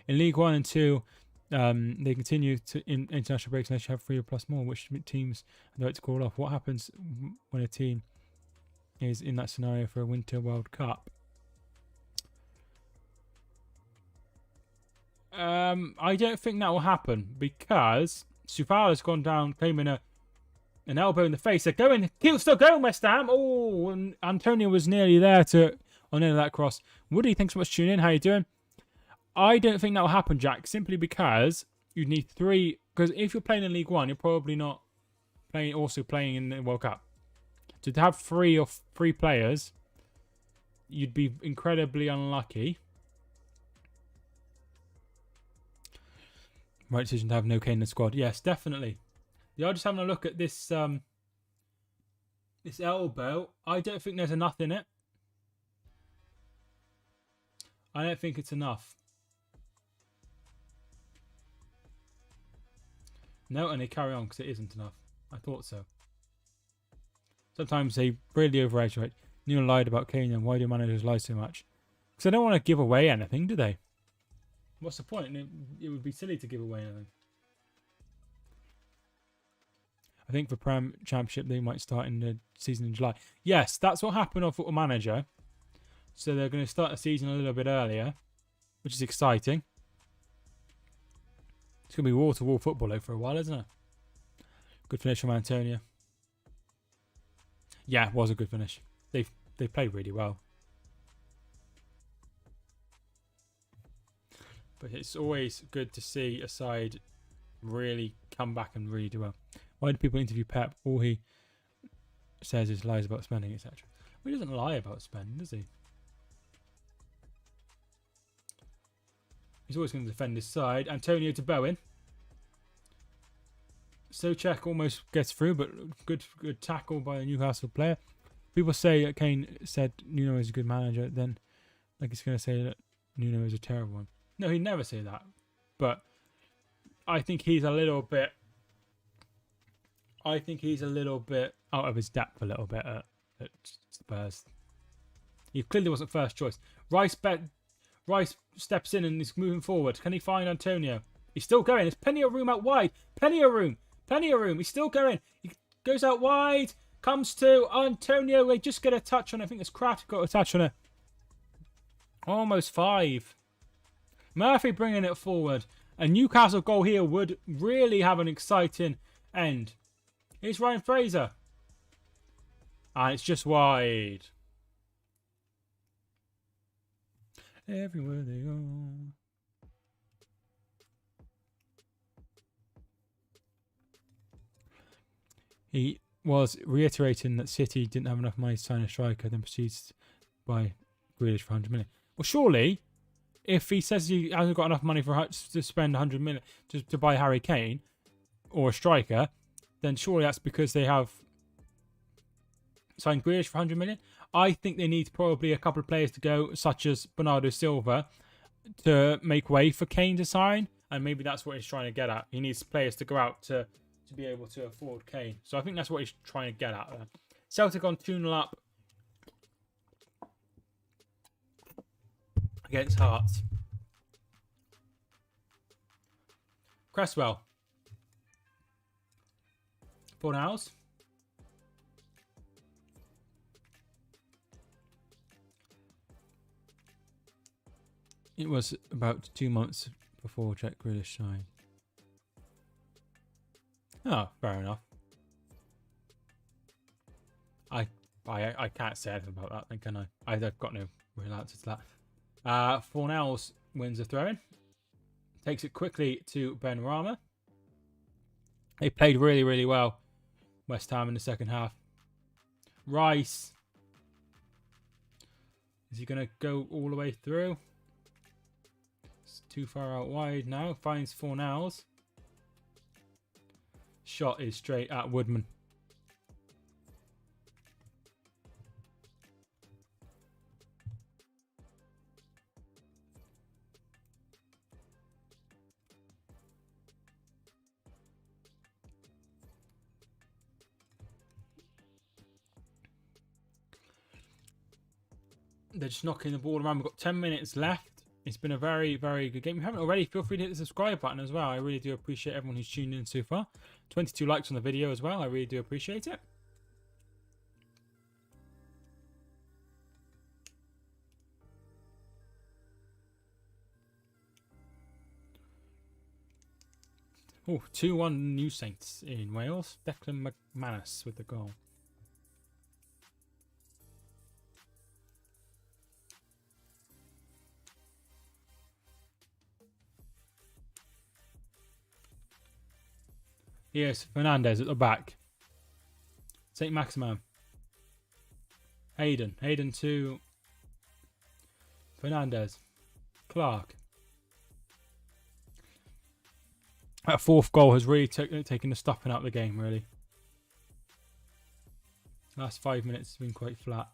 In League 1 and 2, they continue to in international breaks unless you have 3 or plus more, which teams have the right to call off. What happens when a team is in that scenario for a Winter World Cup? I don't think that will happen because Soufal has gone down claiming an elbow in the face. They're going. Still going, West Ham. Oh, and Antonio was nearly there on end of that cross. Woody, thanks so much for tuning in. How you doing? I don't think that will happen, Jack, simply because you need 3. Because if you're playing in League 1, you're probably not playing in the World Cup. So to have 3 players, you'd be incredibly unlucky. Right decision to have no Kane in the squad. Yes, definitely. Yeah, just having a look at this this elbow. I don't think there's enough in it. I don't think it's enough. No, and they carry on because it isn't enough. I thought so. Sometimes they really overestimate. Neil lied about Kane, and why do managers lie so much? Because they don't want to give away anything, do they? What's the point? It would be silly to give away anything. I think for Prem Championship, they might start in the season in July. Yes, that's what happened on Football Manager. So they're going to start the season a little bit earlier, which is exciting. It's going to be wall-to-wall football though for a while, isn't it? Good finish from Antonio. Yeah, it was a good finish. They played really well. But it's always good to see a side really come back and really do well. Why do people interview Pep? All he says is lies about spending, etc. Well, he doesn't lie about spending, does he? He's always going to defend his side. Antonio to Bowen. Souček almost gets through, but good tackle by a Newcastle player. People say that Kane said Nuno is a good manager, then like he's going to say that Nuno is a terrible one. No, he'd never say that. But I think he's a little bit out of his depth a little bit at Spurs. He clearly wasn't first choice. Rice steps in and is moving forward. Can he find Antonio? He's still going. There's plenty of room out wide. Plenty of room. He's still going. He goes out wide. Comes to Antonio. They just get a touch on it. I think it's Kraft got a touch on it. Almost 5. Murphy bringing it forward. A Newcastle goal here would really have an exciting end. Here's Ryan Fraser. And it's just wide. Everywhere they go. He was reiterating that City didn't have enough money to sign a striker, then proceeds by Grealish for 100 million. Well, surely, if he says he hasn't got enough money to spend 100 million to buy Harry Kane or a striker, then surely that's because they have signed Grealish for 100 million. I think they need probably a couple of players to go, such as Bernardo Silva, to make way for Kane to sign, and maybe that's what he's trying to get at. He needs players to go out to be able to afford Kane. So I think that's what he's trying to get at there. Celtic on 2-0 up against Hearts. Cresswell. Fornals. It was about 2 months before Jack Grealish signed. Oh, fair enough. I can't say anything about that, then, can I? I've got no real answer to that. Fornals wins the throw-in. Takes it quickly to Ben Rama. They played really, really well, West Ham, in the second half. Rice. Is he going to go all the way through? It's too far out wide now. Finds Fornals. Shot is straight at Woodman. They're just knocking the ball around. We've got 10 minutes left. It's been a very, very good game. If you haven't already, feel free to hit the subscribe button as well. I really do appreciate everyone who's tuned in so far. 22 likes on the video as well. I really do appreciate it. Oh, 2-1 New Saints in Wales. Declan McManus with the goal. Yes, Fernandez at the back. St. Maximin. Hayden to Fernandez. Clark. That fourth goal has really taken the stuffing out of the game, really. Last 5 minutes has been quite flat.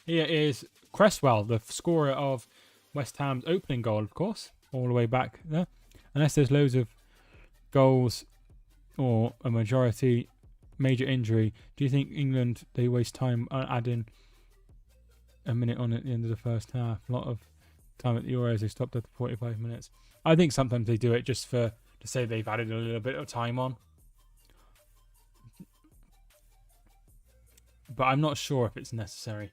Here is Cresswell, the scorer of West Ham's opening goal, of course, all the way back there. Unless there's loads of goals or a majority major injury, do you think England, they waste time adding a minute on at the end of the first half? A lot of time at the Euros, they stopped at 45 minutes. I think sometimes they do it just to say they've added a little bit of time on. But I'm not sure if it's necessary.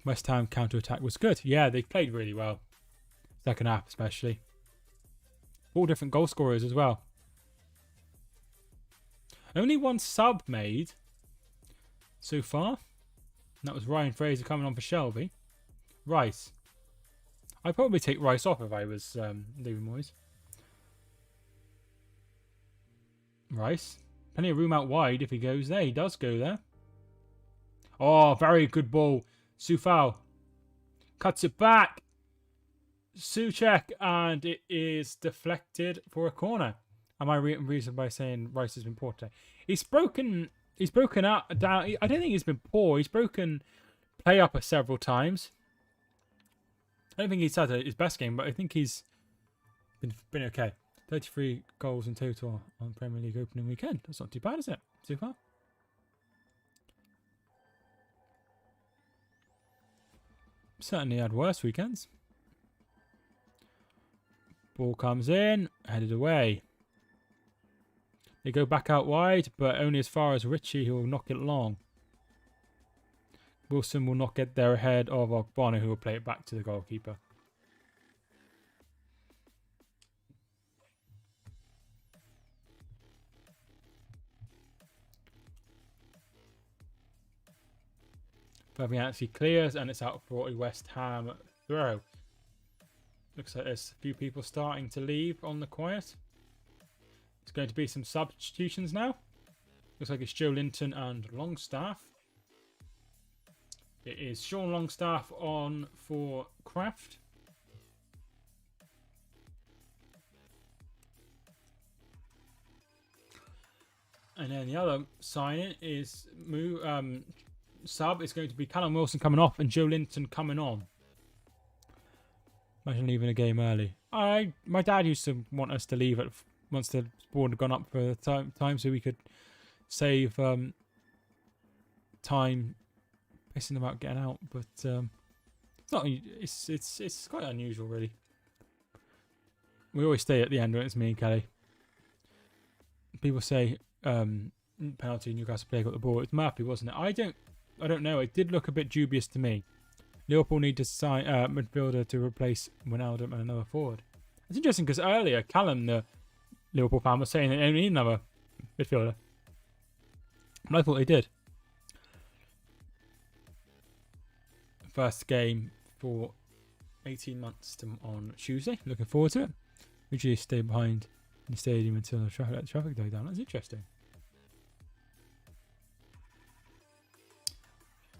West Ham counter-attack was good. Yeah, they played really well. Second half especially. All different goal scorers as well. Only one sub made so far. And that was Ryan Fraser coming on for Shelby. Rice. I'd probably take Rice off if I was David Moyes. Rice. Plenty of room out wide if he goes there. He does go there. Oh, very good ball. Soufal cuts it back. Soucek, and it is deflected for a corner. Am I reason by saying Rice has been poor today? He's broken out down. I don't think he's been poor. He's broken play up several times. I don't think he's had his best game, but I think he's been okay. 33 goals in total on Premier League opening weekend. That's not too bad, is it? So far. Certainly had worse weekends. Ball comes in, headed away. They go back out wide, but only as far as Ritchie, who will knock it long. Wilson will not get there ahead of Ogbonna, who will play it back to the goalkeeper. Fabianski clears, and it's out for a West Ham throw. Looks like there's a few people starting to leave on the quiet. It's going to be some substitutions now. Looks like it's Joe Linton and Longstaff. It is Sean Longstaff on for Kraft. And then the other signing is sub is going to be Callum Wilson coming off and Joe Linton coming on. Imagine leaving a game early. My dad used to want us to leave once the board had gone up for the time so we could save time pissing about getting out. But it's not. It's quite unusual, really. We always stay at the end when it's me and Kelly. People say penalty Newcastle player got the ball. It's Murphy, wasn't it? I don't know. It did look a bit dubious to me. Liverpool need to sign midfielder to replace Wijnaldum and another forward. It's interesting because earlier Callum, the Liverpool fan, was saying they only need another midfielder. But I thought they did. First game for 18 months on Tuesday. Looking forward to it. Usually stay behind in the stadium until the traffic died down. That's interesting.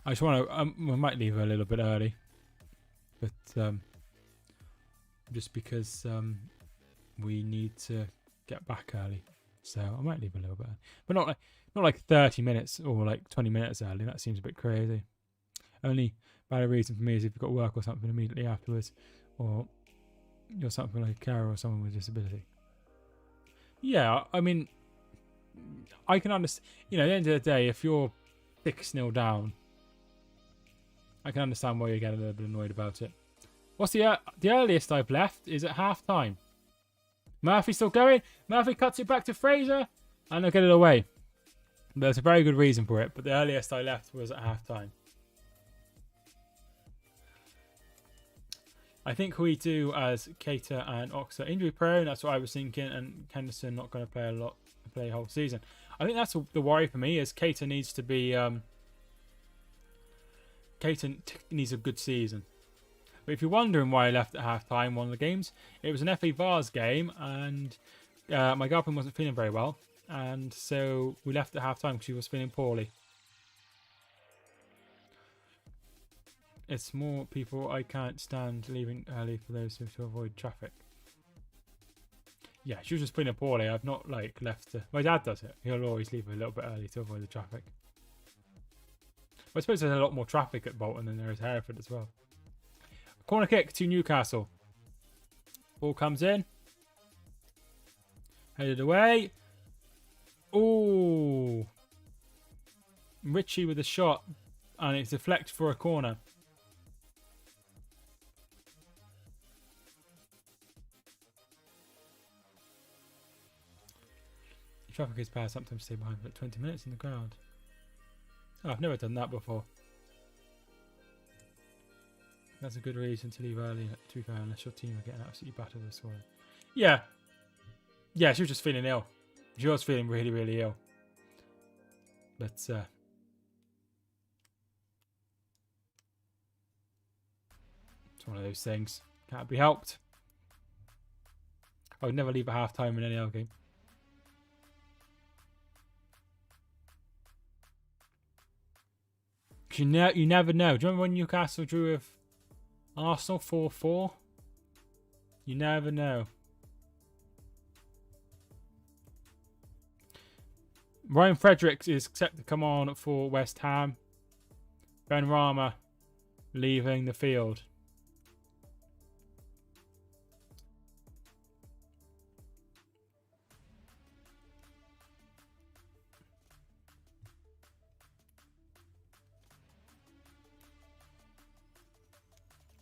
I just want to. We might leave a little bit early, but just because we need to get back early, so I might leave a little bit early. But not like 30 minutes or like 20 minutes early. That seems a bit crazy. Only valid reason for me is if you've got work or something immediately afterwards, or you're something like a carer or someone with a disability. Yeah, I mean, I can understand. You know, at the end of the day, if you're 6-0 down, I can understand why you're getting a little bit annoyed about it. What's the earliest I've left is at half time. Murphy still going. Murphy cuts it back to Fraser, and they'll get it away. There's a very good reason for it, but the earliest I left was at half time. I think we do as Keita and Ox are injury prone. That's what I was thinking, and Henderson not going to play a whole season. I think that's the worry for me is Keita needs to be. Keita needs a good season. But if you're wondering why I left at half-time one of the games, it was an FA Vars game, and my girlfriend wasn't feeling very well, and so we left at half-time because she was feeling poorly. It's more people I can't stand leaving early for those who to avoid traffic. Yeah, she was just feeling poorly. I've not left. My dad does it. He'll always leave a little bit early to avoid the traffic. I suppose there's a lot more traffic at Bolton than there is Hereford as well. Corner kick to Newcastle. Ball comes in. Headed away. Ooh. Ritchie with a shot. And it's deflected for a corner. Traffic is bad. Sometimes stay behind for 20 minutes in the ground. Oh, I've never done that before. That's a good reason to leave early, to be fair, unless your team are getting absolutely battered this morning. Yeah. Yeah, she was just feeling ill. She was feeling really, really ill. But, it's one of those things. Can't be helped. I would never leave at half-time in any other game. You never know. Do you remember when Newcastle drew with Arsenal 4-4? You never know. Ryan Fredericks is set to come on for West Ham. Ben Rama leaving the field.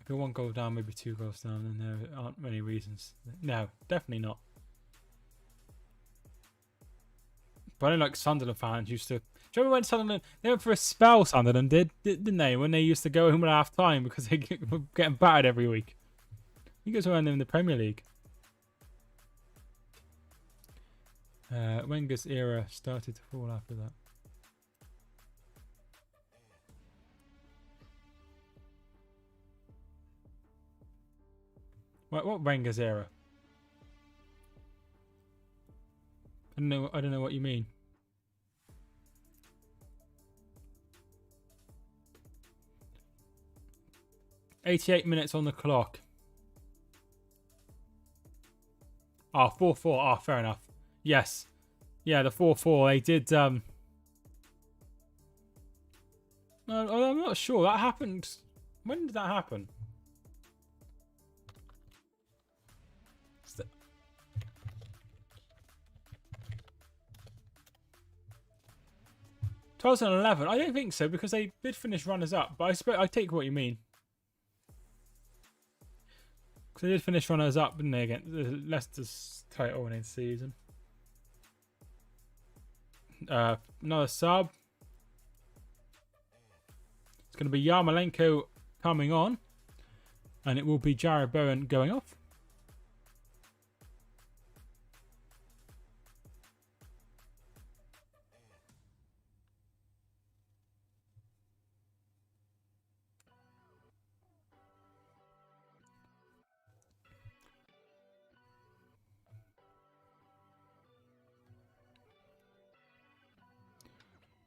If you're 1 goal down, maybe 2 goals down, then there aren't many reasons. No, definitely not. But I know, like, Sunderland fans used to... Do you remember when Sunderland... They went for a spell, Sunderland didn't they? When they used to go home at half-time because they were getting battered every week. You guys were in the Premier League. Wenger's era started to fall after that. What Wenger's era? I don't know what you mean. "88 minutes on the clock." Oh, 4-4. Oh, fair enough. Yes. Yeah, the 4-4. They did... No, I'm not sure. That happened... When did that happen? 2011? I don't think so, because they did finish runners-up. But I take what you mean. Because they did finish runners-up, didn't they, against Leicester's title winning season. Another sub. It's going to be Yarmolenko coming on. And it will be Jared Bowen going off.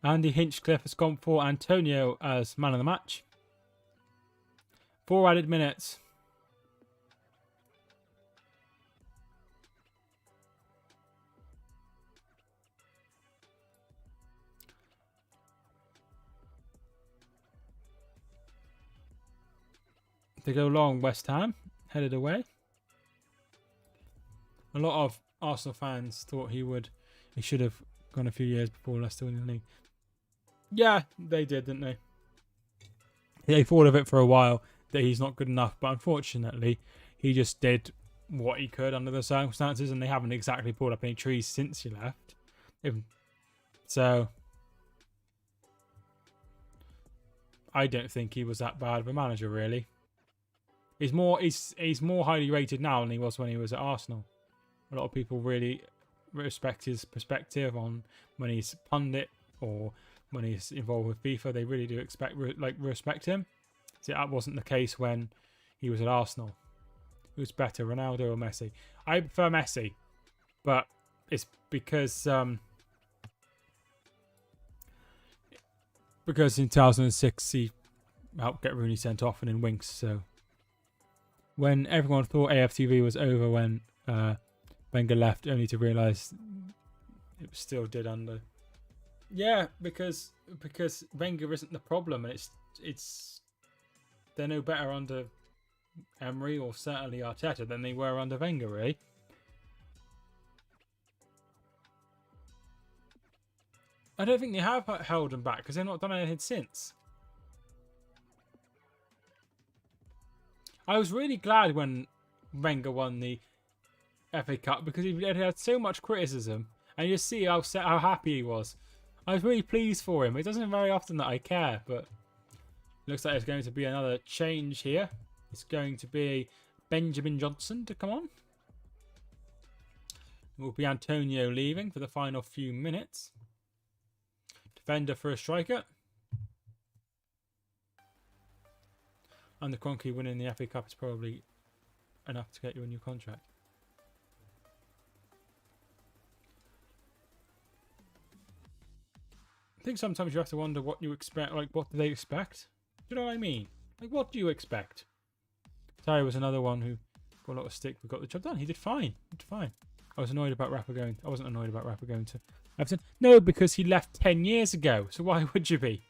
Andy Hinchcliffe has gone for Antonio as man of the match. 4 added minutes. They go long, West Ham, headed away. A lot of Arsenal fans thought he should have gone a few years before Leicester winning the league. Yeah, they did, didn't they? They thought of it for a while that he's not good enough, but unfortunately, he just did what he could under the circumstances, and they haven't exactly pulled up any trees since he left. So, I don't think he was that bad of a manager, really. He's more highly rated now than he was when he was at Arsenal. A lot of people really respect his perspective on when he's pundit or when he's involved with FIFA. They really do respect him. See, that wasn't the case when he was at Arsenal. Who's better, Ronaldo or Messi? I prefer Messi, but it's because in 2006 he helped get Rooney sent off and in Winks. So when everyone thought AFTV was over when Wenger left, only to realise it still did under. Yeah, because Wenger isn't the problem, and it's they're no better under Emery or certainly Arteta than they were under Wenger, really. I don't think they have held them back because they've not done anything since. I was really glad when Wenger won the FA Cup because he had so much criticism, and you see how happy he was. I was really pleased for him. It doesn't very often that I care, but looks like there's going to be another change here. It's going to be Benjamin Johnson to come on. It will be Antonio leaving for the final few minutes. Defender for a striker. And the Kroenke winning the FA Cup is probably enough to get you a new contract. think sometimes you have to wonder what you expect. Like, what do they expect? Do you know what I mean? Like, what do you expect? Terry was another one who got a lot of stick but got the job done. He did fine. He did fine. I was annoyed about Rapper going. I wasn't annoyed about Rapper going to Everton. No, because he left 10 years ago. So why would you be?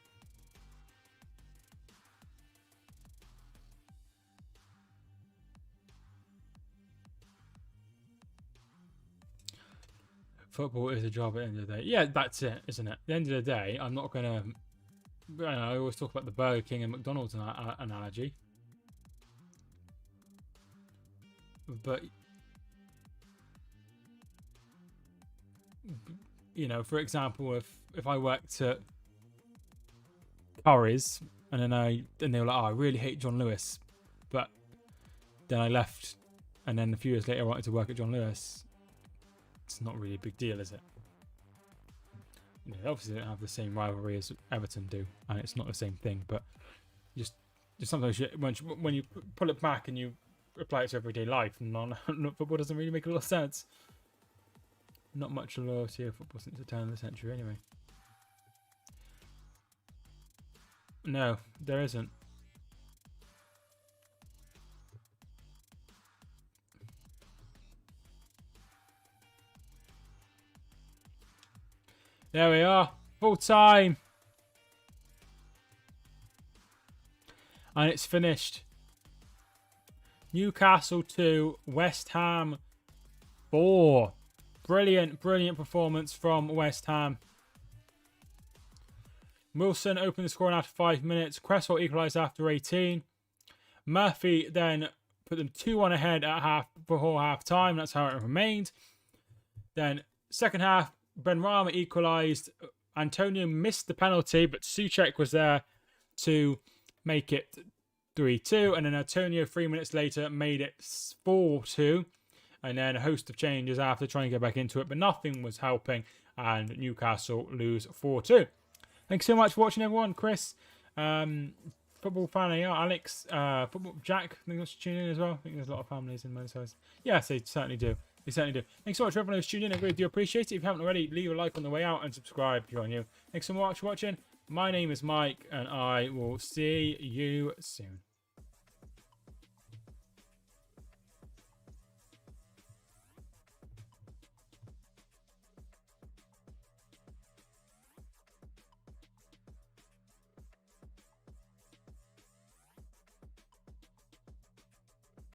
Football is a job at the end of the day. Yeah, that's it, isn't it? At the end of the day, I'm not going to... I always talk about the Burger King and McDonald's analogy. But, you know, for example, if I worked at Curry's and then they were like, oh, I really hate John Lewis. But then I left and then a few years later I wanted to work at John Lewis. It's not really a big deal, is it? You know, obviously they don't have the same rivalry as Everton do, and it's not the same thing. But just sometimes when you pull it back and you apply it to everyday life, football doesn't really make a lot of sense. Not much loyalty of football since the turn of the century, anyway. No, there isn't. There we are, full time. And it's finished. Newcastle 2, West Ham 4. Brilliant, brilliant performance from West Ham. Wilson opened the scoring after 5 minutes. Cresswell equalised after 18. Murphy then put them 2-1 ahead at before half time. That's how it remained. Then second half, Benrahma equalised. Antonio missed the penalty, but Souček was there to make it 3-2. And then Antonio, 3 minutes later, made it 4-2. And then a host of changes after trying to get back into it, but nothing was helping. And Newcastle lose 4-2. Thanks so much for watching, everyone. Chris, football fan, Alex, football Jack, I think that's tuning in as well. I think there's a lot of families in Merseyside. Yes, they certainly do. They certainly do. Thanks so much for everyone who's tuned in. I really do appreciate it. If you haven't already, leave a like on the way out and subscribe if you're new. Thanks so much for watching. My name is Mike, and I will see you soon.